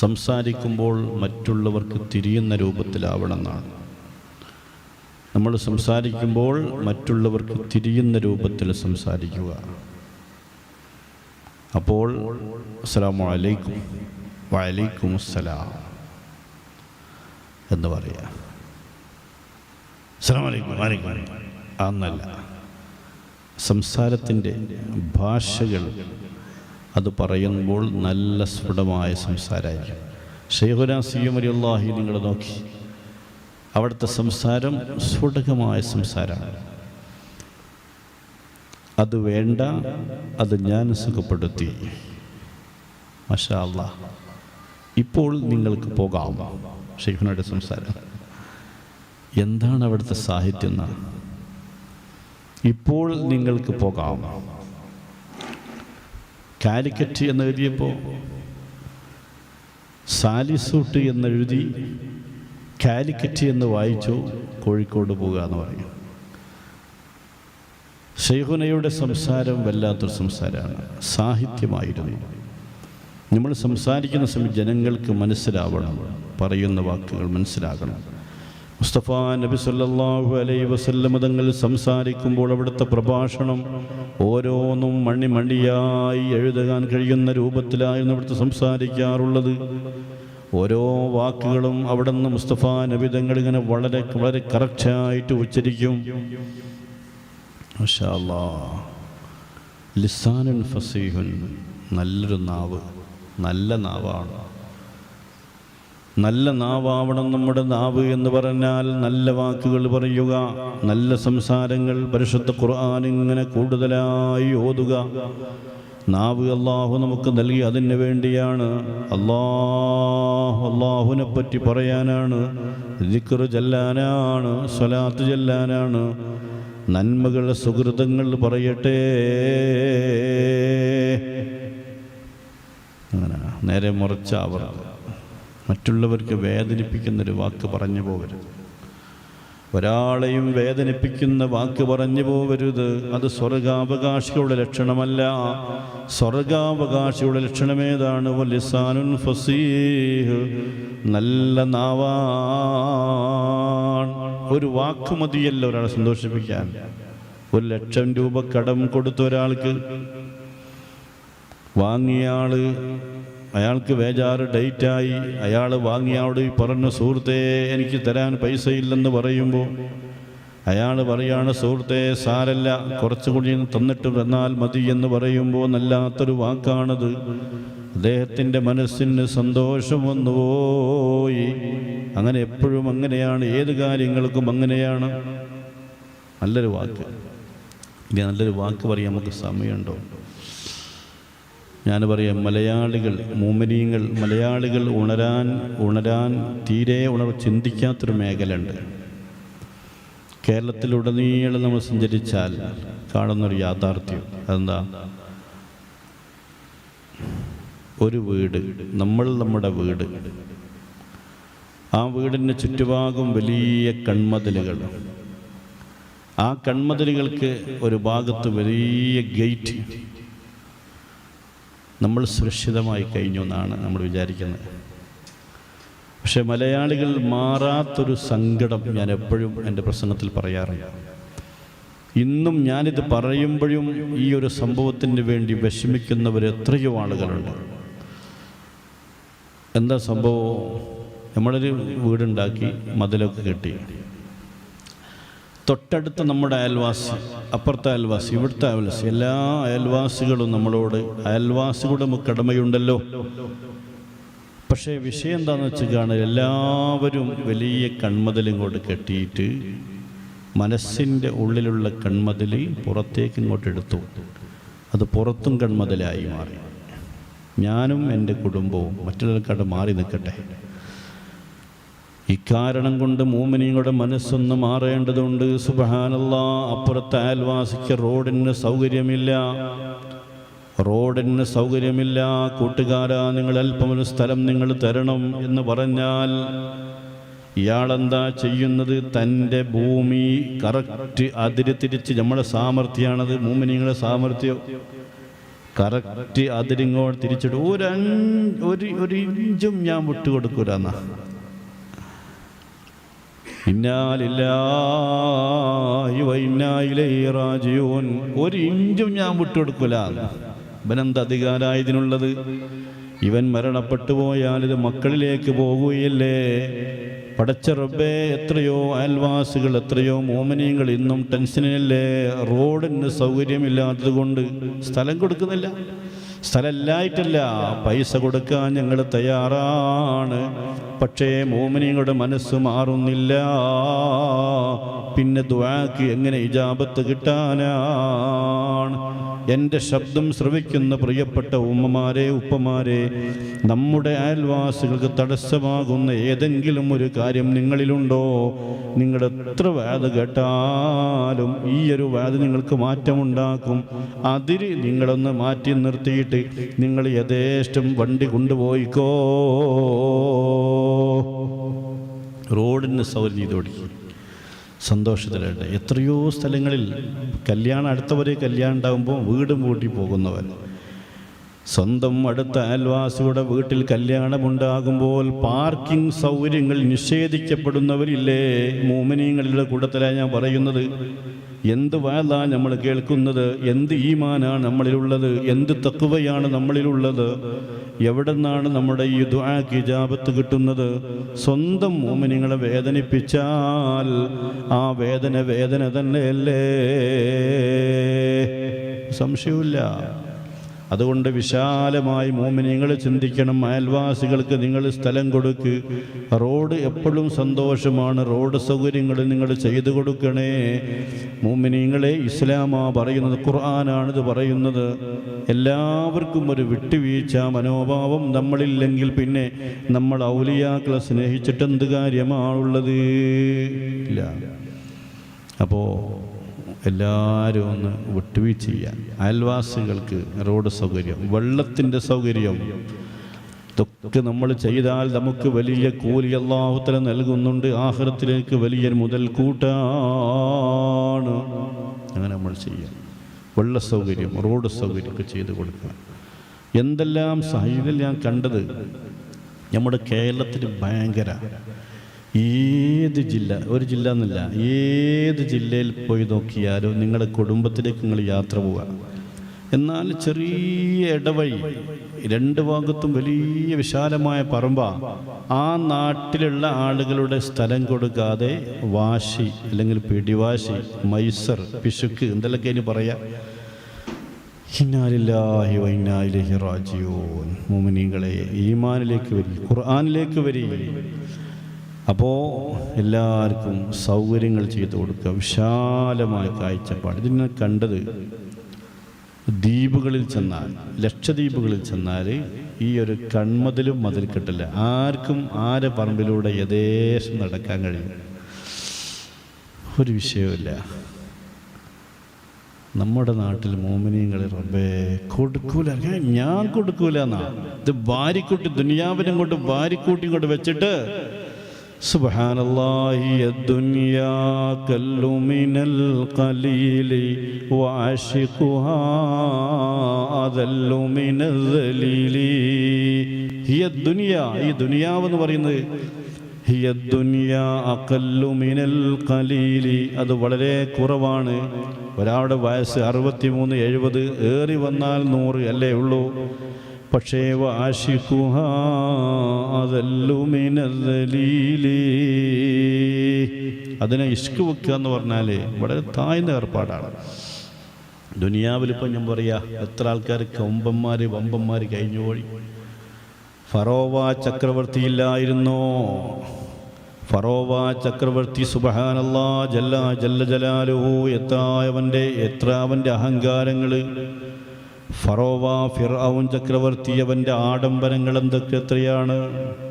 സംസാരിക്കുമ്പോൾ മറ്റുള്ളവർക്ക് തിരിയുന്ന രൂപത്തിലാവണമെന്നാണ്. നമ്മൾ സംസാരിക്കുമ്പോൾ മറ്റുള്ളവർക്ക് തിരിയുന്ന രൂപത്തിൽ സംസാരിക്കുക. അപ്പോൾ അസ്സലാമു അലൈക്കും, വഅലൈക്കും അസ്സലാം എന്ന് പറയുക. അസ്സലാമു അലൈക്കും, വഅലൈക്കും എന്നല്ല. സംസാരത്തിൻ്റെ ഭാഷകൾ അത് പറയുമ്പോൾ നല്ല സ്ഫുടമായ സംസാരമായിരിക്കും. ശൈഖുനാ സിയ്യൂമി റളിയല്ലാഹു അൻഹു നിങ്ങൾ നോക്കി, അവിടുത്തെ സംസാരം സ്ഫുടകമായ സംസാരമാണ്. അത് വേണ്ട, അത് ഞാൻ സുഖപ്പെടുത്തി. മാഷാ അല്ലാഹ്, ഇപ്പോൾ നിങ്ങൾക്ക് പോകാം. ശൈഖുനയുടെ സംസാരം എന്താണ്? അവിടുത്തെ സാഹിത്യം എന്നാണ്. ഇപ്പോൾ നിങ്ങൾക്ക് പോകാം. കാലിക്കറ്റ് എന്നെഴുതിയപ്പോൾ സാലിസൂട്ട് എന്നെഴുതി കാലിക്കറ്റ് എന്ന് വായിച്ചു, കോഴിക്കോട് പോകുക എന്ന് പറയും. ശൈഖുനയുടെ സംസാരം വല്ലാത്തൊരു സംസാരമാണ്, സാഹിത്യമായിരുന്നു. നമ്മൾ സംസാരിക്കുന്ന സമയം ജനങ്ങൾക്ക് മനസ്സിലാവണം, പറയുന്ന വാക്കുകൾ മനസ്സിലാകണം. മുസ്തഫ നബി സല്ലല്ലാഹു അലൈഹി വസല്ലം തങ്ങൾ സംസാരിക്കുമ്പോൾ അവിടുത്തെ പ്രഭാഷണം ഓരോന്നും മണിമണിയായി എഴുതാൻ കഴിയുന്ന രൂപത്തിലായിരുന്നു അവിടുത്തെ സംസാരിക്കാറുള്ളത്. ഓരോ വാക്കുകളും അവിടെ നിന്ന് മുസ്തഫ നബി തങ്ങൾ ഇങ്ങനെ വളരെ വളരെ കറക്റ്റായിട്ട് ഉച്ചരിക്കും. മാഷാ അല്ലാഹ്, ലിസാനുൻ ഫസീഹുൻ, നല്ലൊരു നാവ്, നല്ല നാവാണ്. നല്ല നാവാവണം നമ്മുടെ നാവ് എന്ന് പറഞ്ഞാൽ നല്ല വാക്കുകൾ പറയുക, നല്ല സംസാരങ്ങൾ, പരിശുദ്ധ ഖുർആൻ ഇങ്ങനെ കൂടുതലായി ഓതുക. നാവ് അള്ളാഹു നമുക്ക് നൽകി അതിന് വേണ്ടിയാണ്. അള്ളാഹുവിനെ പറ്റി പറയാനാണ്, ദിക്ർ ചൊല്ലാനാണ്, സ്വലാത്ത് ചൊല്ലാനാണ്, നന്മകൾ സുഹൃതങ്ങൾ പറയട്ടെ. അങ്ങനെ നേരെ മറിച്ചാവർ മറ്റുള്ളവർക്ക് വേദനിപ്പിക്കുന്നൊരു വാക്ക് പറഞ്ഞു പോകരുത്. ഒരാളെയും വേദനിപ്പിക്കുന്ന വാക്ക് പറഞ്ഞു പോകരുത്. അത് സ്വർഗാവകാശിയുടെ ലക്ഷണമല്ല. സ്വർഗാവകാശിയുടെ ലക്ഷണമേതാണ്? ലിസാനുൻ ഫസീഹ്, നല്ല നാവാണ്. ഒരു വാക്ക് മതിയല്ല ഒരാളെ സന്തോഷിപ്പിക്കാൻ. 1,00,000 രൂപ കടം കൊടുത്ത ഒരാൾക്ക് വാങ്ങിയ ആള് അയാൾക്ക് ബേജാറ് ഡേറ്റായി. അയാൾ വാങ്ങിയോട് പറഞ്ഞു, സുഹൃത്തേ എനിക്ക് തരാൻ പൈസ ഇല്ലെന്ന് പറയുമ്പോൾ അയാൾ പറയാണ്, സുഹൃത്തേ സാരല്ല, കുറച്ചുകൂടി തന്നിട്ട് തന്നാൽ മതി എന്ന് പറയുമ്പോൾ നല്ലാത്തൊരു വാക്കാണത്. അദ്ദേഹത്തിൻ്റെ മനസ്സിന് സന്തോഷം വന്നുപോയി. അങ്ങനെ എപ്പോഴും അങ്ങനെയാണ്, ഏത് കാര്യങ്ങൾക്കും അങ്ങനെയാണ്. നല്ലൊരു വാക്ക്. ഇനി നല്ലൊരു വാക്ക് പറയാൻ നമുക്ക് സമയമുണ്ടോ? ഞാൻ പറയാം, മലയാളികൾ, മുഅ്മിനീങ്ങൾ, മലയാളികൾ ഉണരാൻ തീരെ ചിന്തിക്കാത്തൊരു മേഖല ഉണ്ട്. കേരളത്തിലുടനീളം നമ്മൾ സഞ്ചരിച്ചാൽ കാണുന്നൊരു യാഥാർത്ഥ്യം അതെന്താ? ഒരു വീട്, നമ്മുടെ വീട്, ആ വീടിന് ചുറ്റുഭാഗം വലിയ കൺമതിലുകൾ. ആ കൺമതിലുകൾക്ക് ഒരു ഭാഗത്ത് വലിയ ഗേറ്റ്. നമ്മൾ സുരക്ഷിതമായി കഴിഞ്ഞു എന്നാണ് നമ്മൾ വിചാരിക്കുന്നത്. പക്ഷെ മലയാളികൾ മാറാത്തൊരു സങ്കടം ഞാൻ എപ്പോഴും എൻ്റെ പ്രസംഗത്തിൽ പറയാറുണ്ട്. ഇന്നും ഞാനിത് പറയുമ്പോഴും ഈ ഒരു സംഭവത്തിന് വേണ്ടി വിഷമിക്കുന്നവർ എത്രയോ ആളുകളുണ്ട്. എന്താ സംഭവം? നമ്മളൊരു വീടുണ്ടാക്കി, മതിലൊക്കെ കെട്ടി. തൊട്ടടുത്ത് നമ്മുടെ അയൽവാസി, അപ്പുറത്തെ അയൽവാസി, ഇവിടുത്തെ അയൽവാസി, എല്ലാ അയൽവാസികളും നമ്മളോട് അയൽവാസികളുടെ കടമയുണ്ടല്ലോ. പക്ഷേ വിഷയം എന്താണെന്ന് വെച്ചാൽ എല്ലാവരും വലിയ കൺമതിലും കൊണ്ട് കെട്ടിയിട്ട് മനസ്സിൻ്റെ ഉള്ളിലുള്ള കൺമതിൽ പുറത്തേക്ക് ഇങ്ങോട്ട് എടുത്തു. അത് പുറത്തും കൺമതിലായി മാറി. ഞാനും എൻ്റെ കുടുംബവും മറ്റുള്ളവർക്കവിടെ മാറി നിൽക്കട്ടെ. ഇക്കാരണം കൊണ്ട് മുഅ്മിനീങ്ങളുടെ മനസ്സൊന്ന് മാറേണ്ടതുണ്ട്. സുബ്ഹാനല്ലാഹ്, അപ്പുറത്തെ അയൽവാസിക്ക് റോഡിന് സൗകര്യമില്ല. കൂട്ടുകാരാ, നിങ്ങൾ അല്പമൊരു സ്ഥലം നിങ്ങൾ തരണം എന്ന് പറഞ്ഞാൽ ഇയാളെന്താ ചെയ്യുന്നത്? തൻ്റെ ഭൂമി കറക്റ്റ് അതിര് തിരിച്ച്, നമ്മുടെ സാമർഥ്യമാണത്, മുഅ്മിനീങ്ങളുടെ സാമർഥ്യം, കറക്റ്റ് അതിരിങ്ങോട്ട് തിരിച്ചിട്ട് ഒരു ഇഞ്ചും ഞാൻ വിട്ടുകൊടുക്കൂലെന്നാ. ഇന്നാലില്ലാഹി വ ഇന്നാ ഇലൈഹി റാജിഊൻ. ഒരു ഇഞ്ചും ഞാൻ വിട്ടുകൊടുക്കൂല. ഇവനെന്ത് അധികാരമായതിനുള്ളത്? ഇവൻ മരണപ്പെട്ടു പോയാൽ ഇത് മക്കളിലേക്ക് പോകുകയല്ലേ? പടച്ച റബ്ബേ, എത്രയോ അയൽവാസികൾ, എത്രയോ മുഅ്മിനീങ്ങൾ ഇന്നും ടെൻഷനിലല്ലേ? റോഡിന് സൗകര്യമില്ലാത്തത് കൊണ്ട് സ്ഥലം കൊടുക്കുന്നില്ല. സ്ഥലമില്ലായിട്ടല്ല, പൈസ കൊടുക്കാൻ ഞങ്ങൾ തയ്യാറാണ്. പക്ഷേ മുഅ്മിനീങ്ങളുടെ മനസ്സ് മാറുന്നില്ല. പിന്നെ ദുആക്ക് എങ്ങനെ ഇജാബത്ത് കിട്ടാനാണ്? എൻ്റെ ശബ്ദം ശ്രവിക്കുന്ന പ്രിയപ്പെട്ട ഉമ്മമാരെ, ഉപ്പമാരെ, നമ്മുടെ അയൽവാസികൾക്ക് തടസ്സമാകുന്ന ഏതെങ്കിലും ഒരു കാര്യം നിങ്ങളിലുണ്ടോ? നിങ്ങൾ എത്ര വാദ കേട്ടാലും ഈ ഒരു വാദ നിങ്ങൾക്ക് മാറ്റമുണ്ടാക്കും. അതിര് നിങ്ങളൊന്ന് മാറ്റി നിർത്തിയിട്ട് നിങ്ങൾ യഥേഷ്ടം വണ്ടി കൊണ്ടുപോയിക്കോ. റോഡിന് സൗകര്യം ചെയ്തോടി സന്തോഷത്തിലുണ്ട്. എത്രയോ സ്ഥലങ്ങളിൽ കല്യാണം, അടുത്തവരെ കല്യാണം ഉണ്ടാകുമ്പോൾ വീടും പൂട്ടി പോകുന്നവർ, സ്വന്തം അടുത്ത അയൽവാസിയുടെ വീട്ടിൽ കല്യാണമുണ്ടാകുമ്പോൾ പാർക്കിംഗ് സൗകര്യങ്ങൾ നിഷേധിക്കപ്പെടുന്നവരില്ലേ? മുഅ്മിനീങ്ങളുടെ കൂട്ടത്തിലാണ് ഞാൻ പറയുന്നത്. എന്ത് വാദാ നമ്മൾ കേൾക്കുന്നത്? എന്ത് ഈമാനാണ് നമ്മളിലുള്ളത്? എന്ത് തഖ്വയാണ് നമ്മളിലുള്ളത്? എവിടെ നിന്നാണ് നമ്മുടെ ഈ ദുആക്ക് ഇജാബത്ത് കിട്ടുന്നത്? സ്വന്തം മുഅ്മിനീങ്ങളെ വേദനിപ്പിച്ചാൽ ആ വേദന തന്നെയല്ലേ? സംശയമില്ല. അതുകൊണ്ട് വിശാലമായി മുഅ്മിനീങ്ങൾ ചിന്തിക്കണം. അയൽവാസികൾക്ക് നിങ്ങൾ സ്ഥലം കൊടുക്ക്. റോഡ് എപ്പോഴും സന്തോഷമാണ്. റോഡ് സൗകര്യങ്ങൾ നിങ്ങൾ ചെയ്തു കൊടുക്കണേ. മുഅ്മിനീങ്ങളെ, ഇസ്ലാമാ പറയുന്നത്, ഖുർആനാണിത് പറയുന്നത്. എല്ലാവർക്കും ഒരു വിട്ടുവീഴ്ച മനോഭാവം നമ്മളില്ലെങ്കിൽ പിന്നെ നമ്മൾ ഔലിയാക്കളെ സ്നേഹിച്ചിട്ട് എന്ത് കാര്യമാണുള്ളത്? ഇല്ല. അപ്പോൾ എല്ലാവരും ഒന്ന് വിട്ടുവീഴ്ച ചെയ്യാൻ. അയൽവാസികൾക്ക് റോഡ് സൗകര്യം, വെള്ളത്തിൻ്റെ സൗകര്യം, ഇതൊക്കെ നമ്മൾ ചെയ്താൽ നമുക്ക് വലിയ കൂലി അല്ലാഹു തആല നൽകുന്നുണ്ട്. ആഖിറത്തിലേക്ക് വലിയ മുതൽക്കൂട്ടാണ്. അങ്ങനെ നമ്മൾ ചെയ്യാം. വെള്ള സൗകര്യം, റോഡ് സൗകര്യമൊക്കെ ചെയ്ത് കൊടുക്കുക. എന്തെല്ലാം സാഹചര്യം ഞാൻ കണ്ടത് നമ്മുടെ കേരളത്തിൽ ഭയങ്കര. ഏത് ജില്ല, ഒരു ജില്ല എന്നല്ല, ഏത് ജില്ലയിൽ പോയി നോക്കിയാലും നിങ്ങളുടെ കുടുംബത്തിലേക്ക് നിങ്ങൾ യാത്ര പോവുക, എന്നാൽ ചെറിയ ഇടവഴി, രണ്ട് ഭാഗത്തും വലിയ വിശാലമായ പറമ്പ. ആ നാട്ടിലുള്ള ആളുകളുടെ സ്ഥലം കൊടുക്കാതെ വാശി അല്ലെങ്കിൽ പിടിവാശി, മൈസർ, പിശുക്ക്, എന്തെല്ലൊക്കെ ഇനി പറയാം. ഇന്നാ ലില്ലാഹി വ ഇന്നാ ഇലൈഹി റാജിഊൻ. മുഅ്മിനീങ്ങളെ, ഈമാനിലേക്ക് വരി, ഖുർആനിലേക്ക് വരി. അപ്പോൾ എല്ലാവർക്കും സൗകര്യങ്ങൾ ചെയ്തു കൊടുക്കുക, വിശാലമായ കാഴ്ചപ്പാട്. ഇതിനെ കണ്ടത് ദ്വീപുകളിൽ ചെന്നാൽ, ലക്ഷദ്വീപുകളിൽ ചെന്നാൽ ഈ ഒരു കൺമതിലും മതിൽ കെട്ടില്ല. ആർക്കും ആരെ പറമ്പിലൂടെ യഥേശം നടക്കാൻ കഴിയും, ഒരു വിഷയമില്ല. നമ്മുടെ നാട്ടിൽ മോമിനിയങ്ങൾ റബ്ബേ കൊടുക്കൂല, ഞാൻ കൊടുക്കൂല എന്നാ. ഇത് വാരിക്കൂട്ടി, ദുനിയാവിനെ കൊണ്ട് വാരിക്കൂട്ടി കൊണ്ട് വെച്ചിട്ട് സുബ്ഹാനല്ലാഹി അദ്ദുനിയാ കല്ലു മിനൽ ഖലീലി വഅശിഖുഹാ അദല്ലു മിനൽ ദലീലി. ഹിയ ദുനിയാ, ഈ ദുനിയാവെന്ന് പറയുന്നത് ഹിയ ദുനിയാ അഖല്ലു മിനൽ ഖലീലി, അത് വളരെ കുറവാണ്. ഒരാളുടെ വയസ്സ് 63, 70, ഏറി വന്നാൽ 100 അല്ലേ ഉള്ളൂ. പക്ഷേ വഅശിഖുഹാ അദല്ലു മിനൽ ദലീലി, അതിനെ ഇഷ്ക് വെക്കുക എന്ന് പറഞ്ഞാൽ വളരെ താഴ്ന്ന ഏർപ്പാടാണ്. ദുനിയാവിലിപ്പം ഞാൻ പറയാ, എത്ര ആൾക്കാർ കൊമ്പന്മാർ വമ്പന്മാർ കഴിഞ്ഞു പോയി. ഫറോവ ചക്രവർത്തിയില്ലായിരുന്നോ? ഫറോവ ചക്രവർത്തി സുബ്ഹാനല്ലാഹ് ജല്ല ജലാലുഹു, എത്ര അവൻ്റെ അഹങ്കാരങ്ങൾ. ഫറോവ ഫിർഔൻ ചക്രവർത്തി, അവൻ്റെ ആഡംബരങ്ങൾ എന്തൊക്കെ എത്രയാണ്.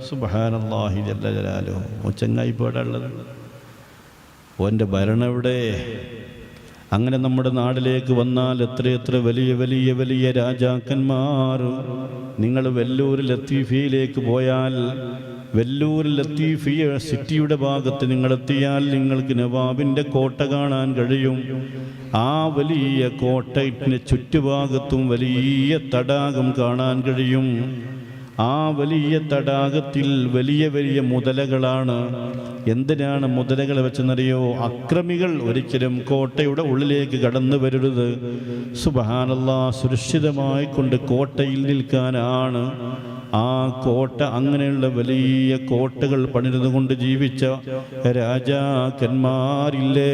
സുബ്ഹാനല്ലാഹി ജല്ല ജലാലുഹു. ചങ്ങായി പേടുള്ളത് ഓൻ്റെ ഭരണം എവിടെ? അങ്ങനെ നമ്മുടെ നാട്ടിലേക്ക് വന്നാൽ എത്രയെത്ര വലിയ വലിയ വലിയ രാജാക്കന്മാർ. നിങ്ങൾ വെല്ലൂർ ലത്തീഫിയിലേക്ക് പോയാൽ, വെല്ലൂർ ലത്തീഫിയ സിറ്റിയുടെ ഭാഗത്ത് നിങ്ങളെത്തിയാൽ നിങ്ങൾക്ക് നവാബിൻ്റെ കോട്ട കാണാൻ കഴിയും. ആ വലിയ കോട്ടയുടെ ചുറ്റുഭാഗത്തും വലിയ തടാകം കാണാൻ കഴിയും. ആ വലിയ തടാകത്തിൽ വലിയ വലിയ മുതലകളാണ്. എന്തിനാണ് മുതലകളെ വെച്ചെന്നറിയോ? അക്രമികൾ ഒരിക്കലും കോട്ടയുടെ ഉള്ളിലേക്ക് കടന്നു വരരുത്. സുബ്ഹാനല്ലാഹ്, സുരക്ഷിതമായി കൊണ്ട് കോട്ടയിൽ നിൽക്കാനാണ്. ആ കോട്ട, അങ്ങനെയുള്ള വലിയ കോട്ടകൾ പണിതുകൊണ്ട് ജീവിച്ച രാജാക്കന്മാരില്ലേ?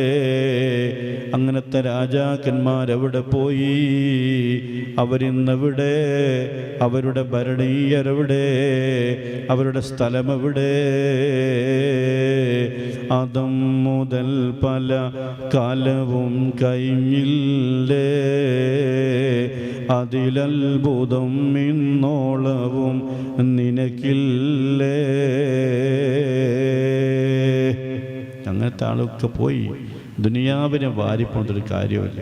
അങ്ങനത്തെ രാജാക്കന്മാരെവിടെ പോയി? അവരിന്നെവിടെ? അവരുടെ ഭരണീയരെവിടെ? അവരുടെ സ്ഥലമെവിടെ? അതം മുതൽ പല കാലവും കഴിഞ്ഞില്ലേ, അതിലത്ഭുതം ഇന്നോളവും നിനക്കില്ലേ. അങ്ങനത്തെ ആളൊക്കെ പോയി ദുനിയാവിനെ വാരിപ്പോണ്ടൊരു കാര്യമില്ല.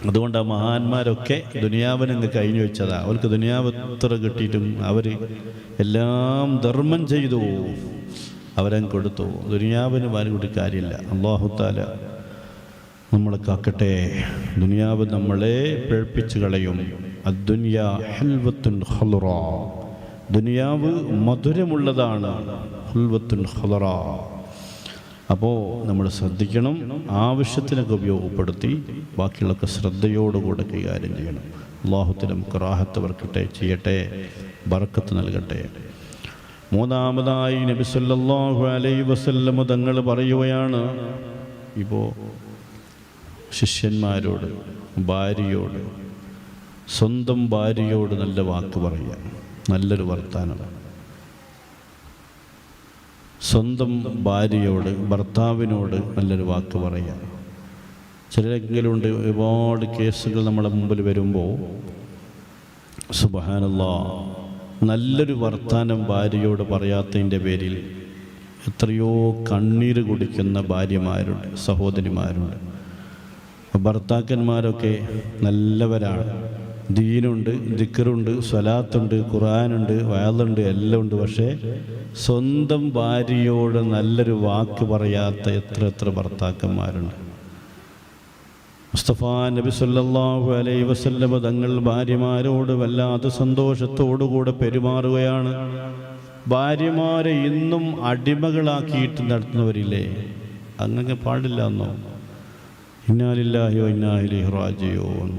അതുകൊണ്ട് ആ മഹാന്മാരൊക്കെ ദുനിയാവിനങ്ങ് കഴിഞ്ഞു വെച്ചതാ. അവർക്ക് ദുനിയാവ് എത്ര കിട്ടിയിട്ടും അവർ എല്ലാം ധർമ്മം ചെയ്തു, അവരങ്ങ് കൊടുത്തു. ദുനിയാവിന് വാരി കാര്യമില്ല. അല്ലാഹു തആല നമ്മളെ കാക്കട്ടെ. ദുനിയാവ് നമ്മളെ പിഴപ്പിച്ച് കളയും. അദ്ദുനിയ ഹൽവത്തുൻ ഖുൽറാ, ദുനിയാവ് മധുരമുള്ളതാണ്. ഹുൽവത്തുൻ ഖുൽറാ. അപ്പോൾ നമ്മൾ ശ്രദ്ധിക്കണം, ആവശ്യത്തിനൊക്കെ ഉപയോഗപ്പെടുത്തി ബാക്കിയുള്ളൊക്കെ ശ്രദ്ധയോടുകൂടെ കൈകാര്യം ചെയ്യണം. അല്ലാഹു തആല നമുക്ക് റാഹത്ത് വർക്കട്ടെ ചെയ്യട്ടെ, ബർക്കത്ത് നൽകട്ടെ. മൂന്നാമതായി നബി സല്ലല്ലാഹു അലൈഹി വസല്ലം തങ്ങൾ പറയുകയാണ്, ഇപ്പോൾ ശിഷ്യന്മാരോട്, ഭാര്യയോട്, സ്വന്തം ഭാര്യയോട് നല്ല വാക്ക് പറയുക, നല്ലൊരു വർത്താനം. സ്വന്തം ഭാര്യയോട്, ഭർത്താവിനോട് നല്ലൊരു വാക്ക് പറയുക. ചിലരെങ്കിലുണ്ട്, ഒരുപാട് കേസുകൾ നമ്മുടെ മുമ്പിൽ വരുമ്പോൾ സുബ്ഹാനല്ലാഹ്, നല്ലൊരു വർത്താനം ഭാര്യയോട് പറയാത്തതിൻ്റെ പേരിൽ എത്രയോ കണ്ണീര് കുടിക്കുന്ന ഭാര്യമാരുണ്ട്, സഹോദരിമാരുണ്ട്. ഭർത്താക്കന്മാരൊക്കെ നല്ലവരാണ്, ദീനുണ്ട്, ദിക്റുണ്ട്, സ്വലാത്തുണ്ട്, ഖുർആനുണ്ട്, വഅളുണ്ട്, എല്ലാം ഉണ്ട്. പക്ഷേ സ്വന്തം ഭാര്യയോട് നല്ലൊരു വാക്ക് പറയാത്ത എത്ര ഭർത്താക്കന്മാരുണ്ട്. മുസ്തഫ നബി സല്ലല്ലാഹു അലൈഹി വസല്ലം തങ്ങൾ ഭാര്യമാരോട് വല്ലാത്ത സന്തോഷത്തോടുകൂടെ പെരുമാറുകയാണ്. ഭാര്യമാരെ ഇന്നും അടിമകളാക്കിയിട്ട് നടത്തുന്നവരില്ലേ? അങ്ങനെ പാടില്ല എന്നോ? ഇന്നാ ലില്ലാഹി വ ഇന്നാ ഇലൈഹി റാജിഊൻ.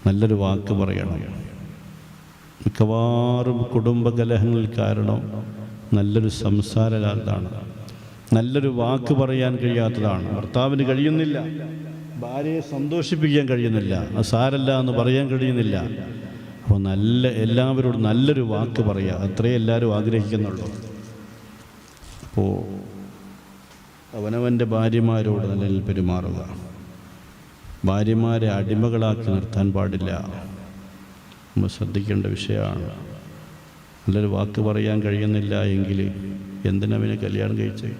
നല്ലൊരു വാക്ക് പറയണം. മിക്കവാറും കുടുംബകലഹങ്ങൾ കാരണം നല്ലൊരു സംസാരകാലത്താണ്, നല്ലൊരു വാക്ക് പറയാൻ കഴിയാത്തതാണ്. ഭർത്താവിന് കഴിയുന്നില്ല, ഭാര്യയെ സന്തോഷിപ്പിക്കാൻ കഴിയുന്നില്ല, അത് സാരല്ല എന്ന് പറയാൻ കഴിയുന്നില്ല. അപ്പോൾ എല്ലാവരോടും നല്ലൊരു വാക്ക് പറയുക, അത്രേ എല്ലാവരും ആഗ്രഹിക്കുന്നുള്ളൂ. അപ്പോൾ അവനവൻ്റെ ഭാര്യമാരോട് നല്ല രീതിയിൽ പെരുമാറുക. ഭാര്യമാരെ അടിമകളാക്കി നിർത്താൻ പാടില്ല. നമ്മൾ ശ്രദ്ധിക്കേണ്ട വിഷയമാണ്. നല്ലൊരു വാക്ക് പറയാൻ കഴിയുന്നില്ല എങ്കിൽ എന്തിനവനെ കല്യാണം കഴിച്ച്?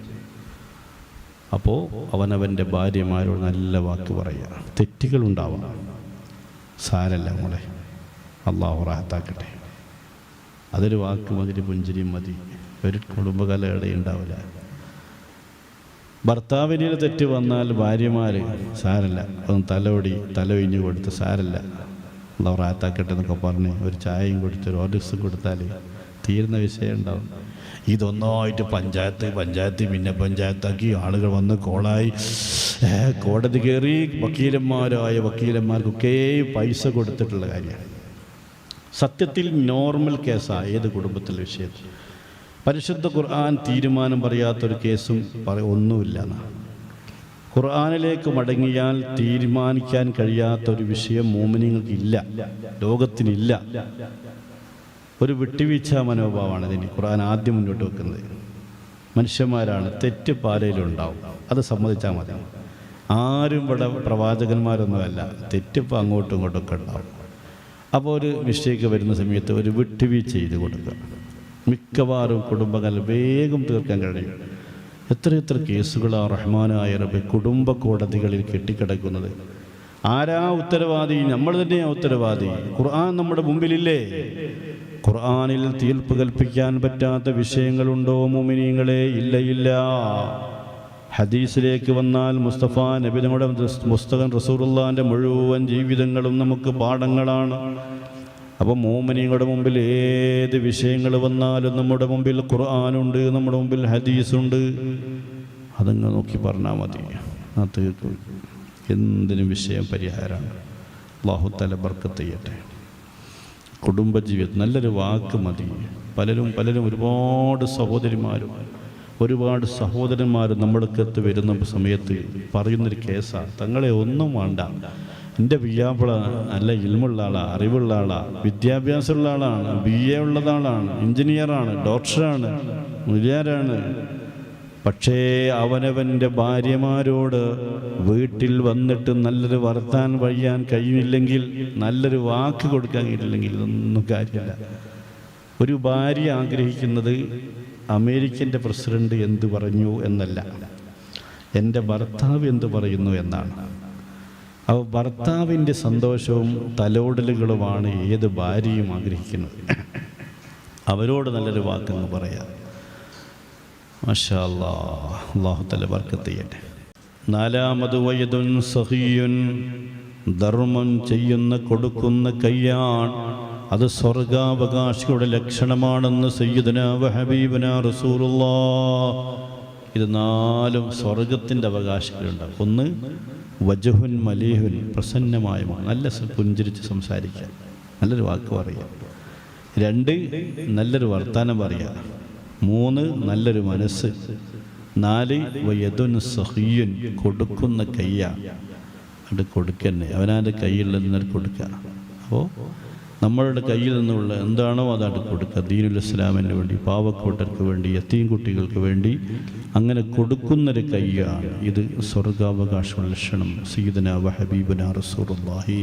അപ്പോൾ അവനവൻ്റെ ഭാര്യമാരോട് നല്ല വാക്ക് പറയുക. തെറ്റുകളുണ്ടാവണം, സാരല്ല മോളെ, അള്ളാഹു റാഹത്താക്കട്ടെ. അതൊരു വാക്ക് മതി, പുഞ്ചിരിയും മതി. ഒരു കുടുംബകലയുടെ ഉണ്ടാവില്ല. ഭർത്താവിന് തെറ്റ് വന്നാൽ ഭാര്യമാർ സാരല്ല, ഒന്ന് തലൊഴിഞ്ഞ് കൊടുത്ത് സാരല്ല, അള്ളാഹു റാഹത്താക്കട്ടെ എന്നൊക്കെ പറഞ്ഞ് ഒരു ചായയും കൊടുത്ത് ഒരു ഓർഡേഴ്സും കൊടുത്താൽ തീരുന്ന വിഷയം ഉണ്ടാവും. ഇതൊന്നായിട്ട് പഞ്ചായത്ത് പിന്നെ പഞ്ചായത്താക്കി ആളുകൾ വന്ന് കോളായി കോടതി കയറി വക്കീലന്മാർക്കൊക്കെ പൈസ കൊടുത്തിട്ടുള്ള കാര്യമാണ്. സത്യത്തിൽ നോർമൽ കേസാണ് ഏത് കുടുംബത്തിലെ വിഷയത്തിൽ. പരിശുദ്ധ ഖുർആൻ തീരുമാനം പറയാത്തൊരു കേസും ഒന്നുമില്ല. ഖുർആനിലേക്ക് മടങ്ങിയാൽ തീരുമാനിക്കാൻ കഴിയാത്തൊരു വിഷയം മോമിനികൾക്കില്ല, ലോകത്തിനില്ല. ഒരു വിട്ടുവീഴ്ച മനോഭാവമാണ് ഇതിന് ഖുർആൻ ആദ്യം മുന്നോട്ട് വെക്കുന്നത്. മനുഷ്യന്മാരാണ്, തെറ്റ് പാലയിലുണ്ടാവും, അത് സമ്മതിച്ചാൽ മതി. ആരും ഇവിടെ പ്രവാചകന്മാരൊന്നുമല്ല, തെറ്റിപ്പോൾ അങ്ങോട്ടും ഇങ്ങോട്ടൊക്കെ ഉണ്ടാവും. അപ്പോൾ ഒരു മിസ്റ്റേക്ക് വരുന്ന സമയത്ത് ഒരു വിട്ടുവീഴ്ച ചെയ്ത് കൊടുക്കുക. മിക്കവാറും കുടുംബങ്ങൾ വേഗം തീർക്കാൻ കഴിയും. എത്ര കേസുകളാണ് റഹ്മാനായ റബ്ബ് കുടുംബ കോടതികളിൽ കെട്ടിക്കിടക്കുന്നത്. ആരാ ഉത്തരവാദി? നമ്മൾ തന്നെയാണ് ഉത്തരവാദി. ഖുർആൻ നമ്മുടെ മുമ്പിലില്ലേ? ഖുർആനിൽ തീർപ്പ് കൽപ്പിക്കാൻ പറ്റാത്ത വിഷയങ്ങളുണ്ടോ മുഅ്മിനീങ്ങളെ? ഇല്ല. ഹദീസിലേക്ക് വന്നാൽ മുസ്തഫ നബി നമ്മുടെ മുസ്തഫൻ റസൂലുള്ളാഹിന്റെ മുഴുവൻ ജീവിതങ്ങളും നമുക്ക് പാഠങ്ങളാണ്. അപ്പം മുഅ്മിനീങ്ങളുടെ മുമ്പിൽ ഏത് വിഷയങ്ങൾ വന്നാലും നമ്മുടെ മുമ്പിൽ ഖുർആനുണ്ട്, നമ്മുടെ മുമ്പിൽ ഹദീസുണ്ട്. അതങ്ങ് നോക്കി പറഞ്ഞാൽ മതി, തീർക്കും. എന്തിനും വിഷയം പരിഹാരമാണ്. അല്ലാഹു തആല ബർക്കത്ത് ചെയ്യട്ടെ. കുടുംബജീവിതം നല്ലൊരു വാക്ക് മതി. പലരും ഒരുപാട് സഹോദരന്മാരും നമ്മൾക്കകത്ത് വരുന്ന സമയത്ത് പറയുന്നൊരു കേസാണ്, തങ്ങളെ ഒന്നും വേണ്ട, എൻ്റെ വിയാപ്പിള നല്ല ഇൽമുള്ള ആളാണ്, അറിവുള്ള ആളാണ്, വിദ്യാഭ്യാസമുള്ള ആളാണ്, BA ഉള്ള ആളാണ്, എഞ്ചിനീയറാണ്, ഡോക്ടറാണ്, മുരിയാരാണ്. പക്ഷേ അവനവൻ്റെ ഭാര്യമാരോട് വീട്ടിൽ വന്നിട്ട് നല്ലൊരു വർത്താൻ പറയാൻ കഴിയില്ലെങ്കിൽ, നല്ലൊരു വാക്ക് കൊടുക്കാൻ കഴിയില്ലെങ്കിൽ ഇതൊന്നും കാര്യമില്ല. ഒരു ഭാര്യ ആഗ്രഹിക്കുന്നത് അമേരിക്കൻ്റെ പ്രസിഡന്റ് എന്ത് പറഞ്ഞു എന്നല്ല, എൻ്റെ ഭർത്താവ് എന്ത് പറയുന്നു എന്നാണ്. അപ്പോൾ ഭർത്താവിൻ്റെ സന്തോഷവും തലോടലുകളുമാണ് ഏത് ഭാര്യയും ആഗ്രഹിക്കുന്നത്. അവരോട് നല്ലൊരു വാക്കെന്ന് പറയാം. മാഷാ അല്ലാഹ്, അല്ലാഹു തആല ബർക്കത്ത് ചെയ്യട്ടെ. നാലാമത് വയദുൻ സഹിയുൻ, ധർമ്മം ചെയ്യുന്ന കൊടുക്കുന്ന കയ്യാണ്. അത് സ്വർഗാവകാശികളുടെ ലക്ഷണമാണെന്ന് സയ്യിദുനാ വഹബീബുനാ റസൂലുള്ളാഹ്. ഇത് 4 സ്വർഗത്തിൻ്റെ അവകാശികളുണ്ടാകും. 1 വജഹുൻ മലീഹുൻ, പ്രസന്നമായ നല്ല പുഞ്ചിരിച്ച് സംസാരിക്കുക, നല്ലൊരു വാക്ക് പറയുക. 2 നല്ലൊരു വർത്താനം പറയുക. 3 നല്ലൊരു മനസ്സ്. 4 വയദുൻ സഹിയുൻ, കൊടുക്കുന്ന കയ്യ. അത് കൊടുക്കന്നെ, അവനാൻ്റെ കയ്യിൽ നിന്ന് കൊടുക്കുക. അപ്പോൾ നമ്മളുടെ കയ്യിൽ നിന്നുള്ള എന്താണോ അതാണ് കൊടുക്കുക. ദീനുൽ ഇസ്ലാമിന് വേണ്ടി, പാവക്കോട്ടർക്ക് വേണ്ടി, യതീം കുട്ടികൾക്ക് വേണ്ടി അങ്ങനെ കൊടുക്കുന്നൊരു കയ്യാണ്. ഇത് സ്വർഗാവകാശ ലക്ഷണം. സയ്യിദുനാ വഹബീബുനാ റസൂലുള്ളാഹി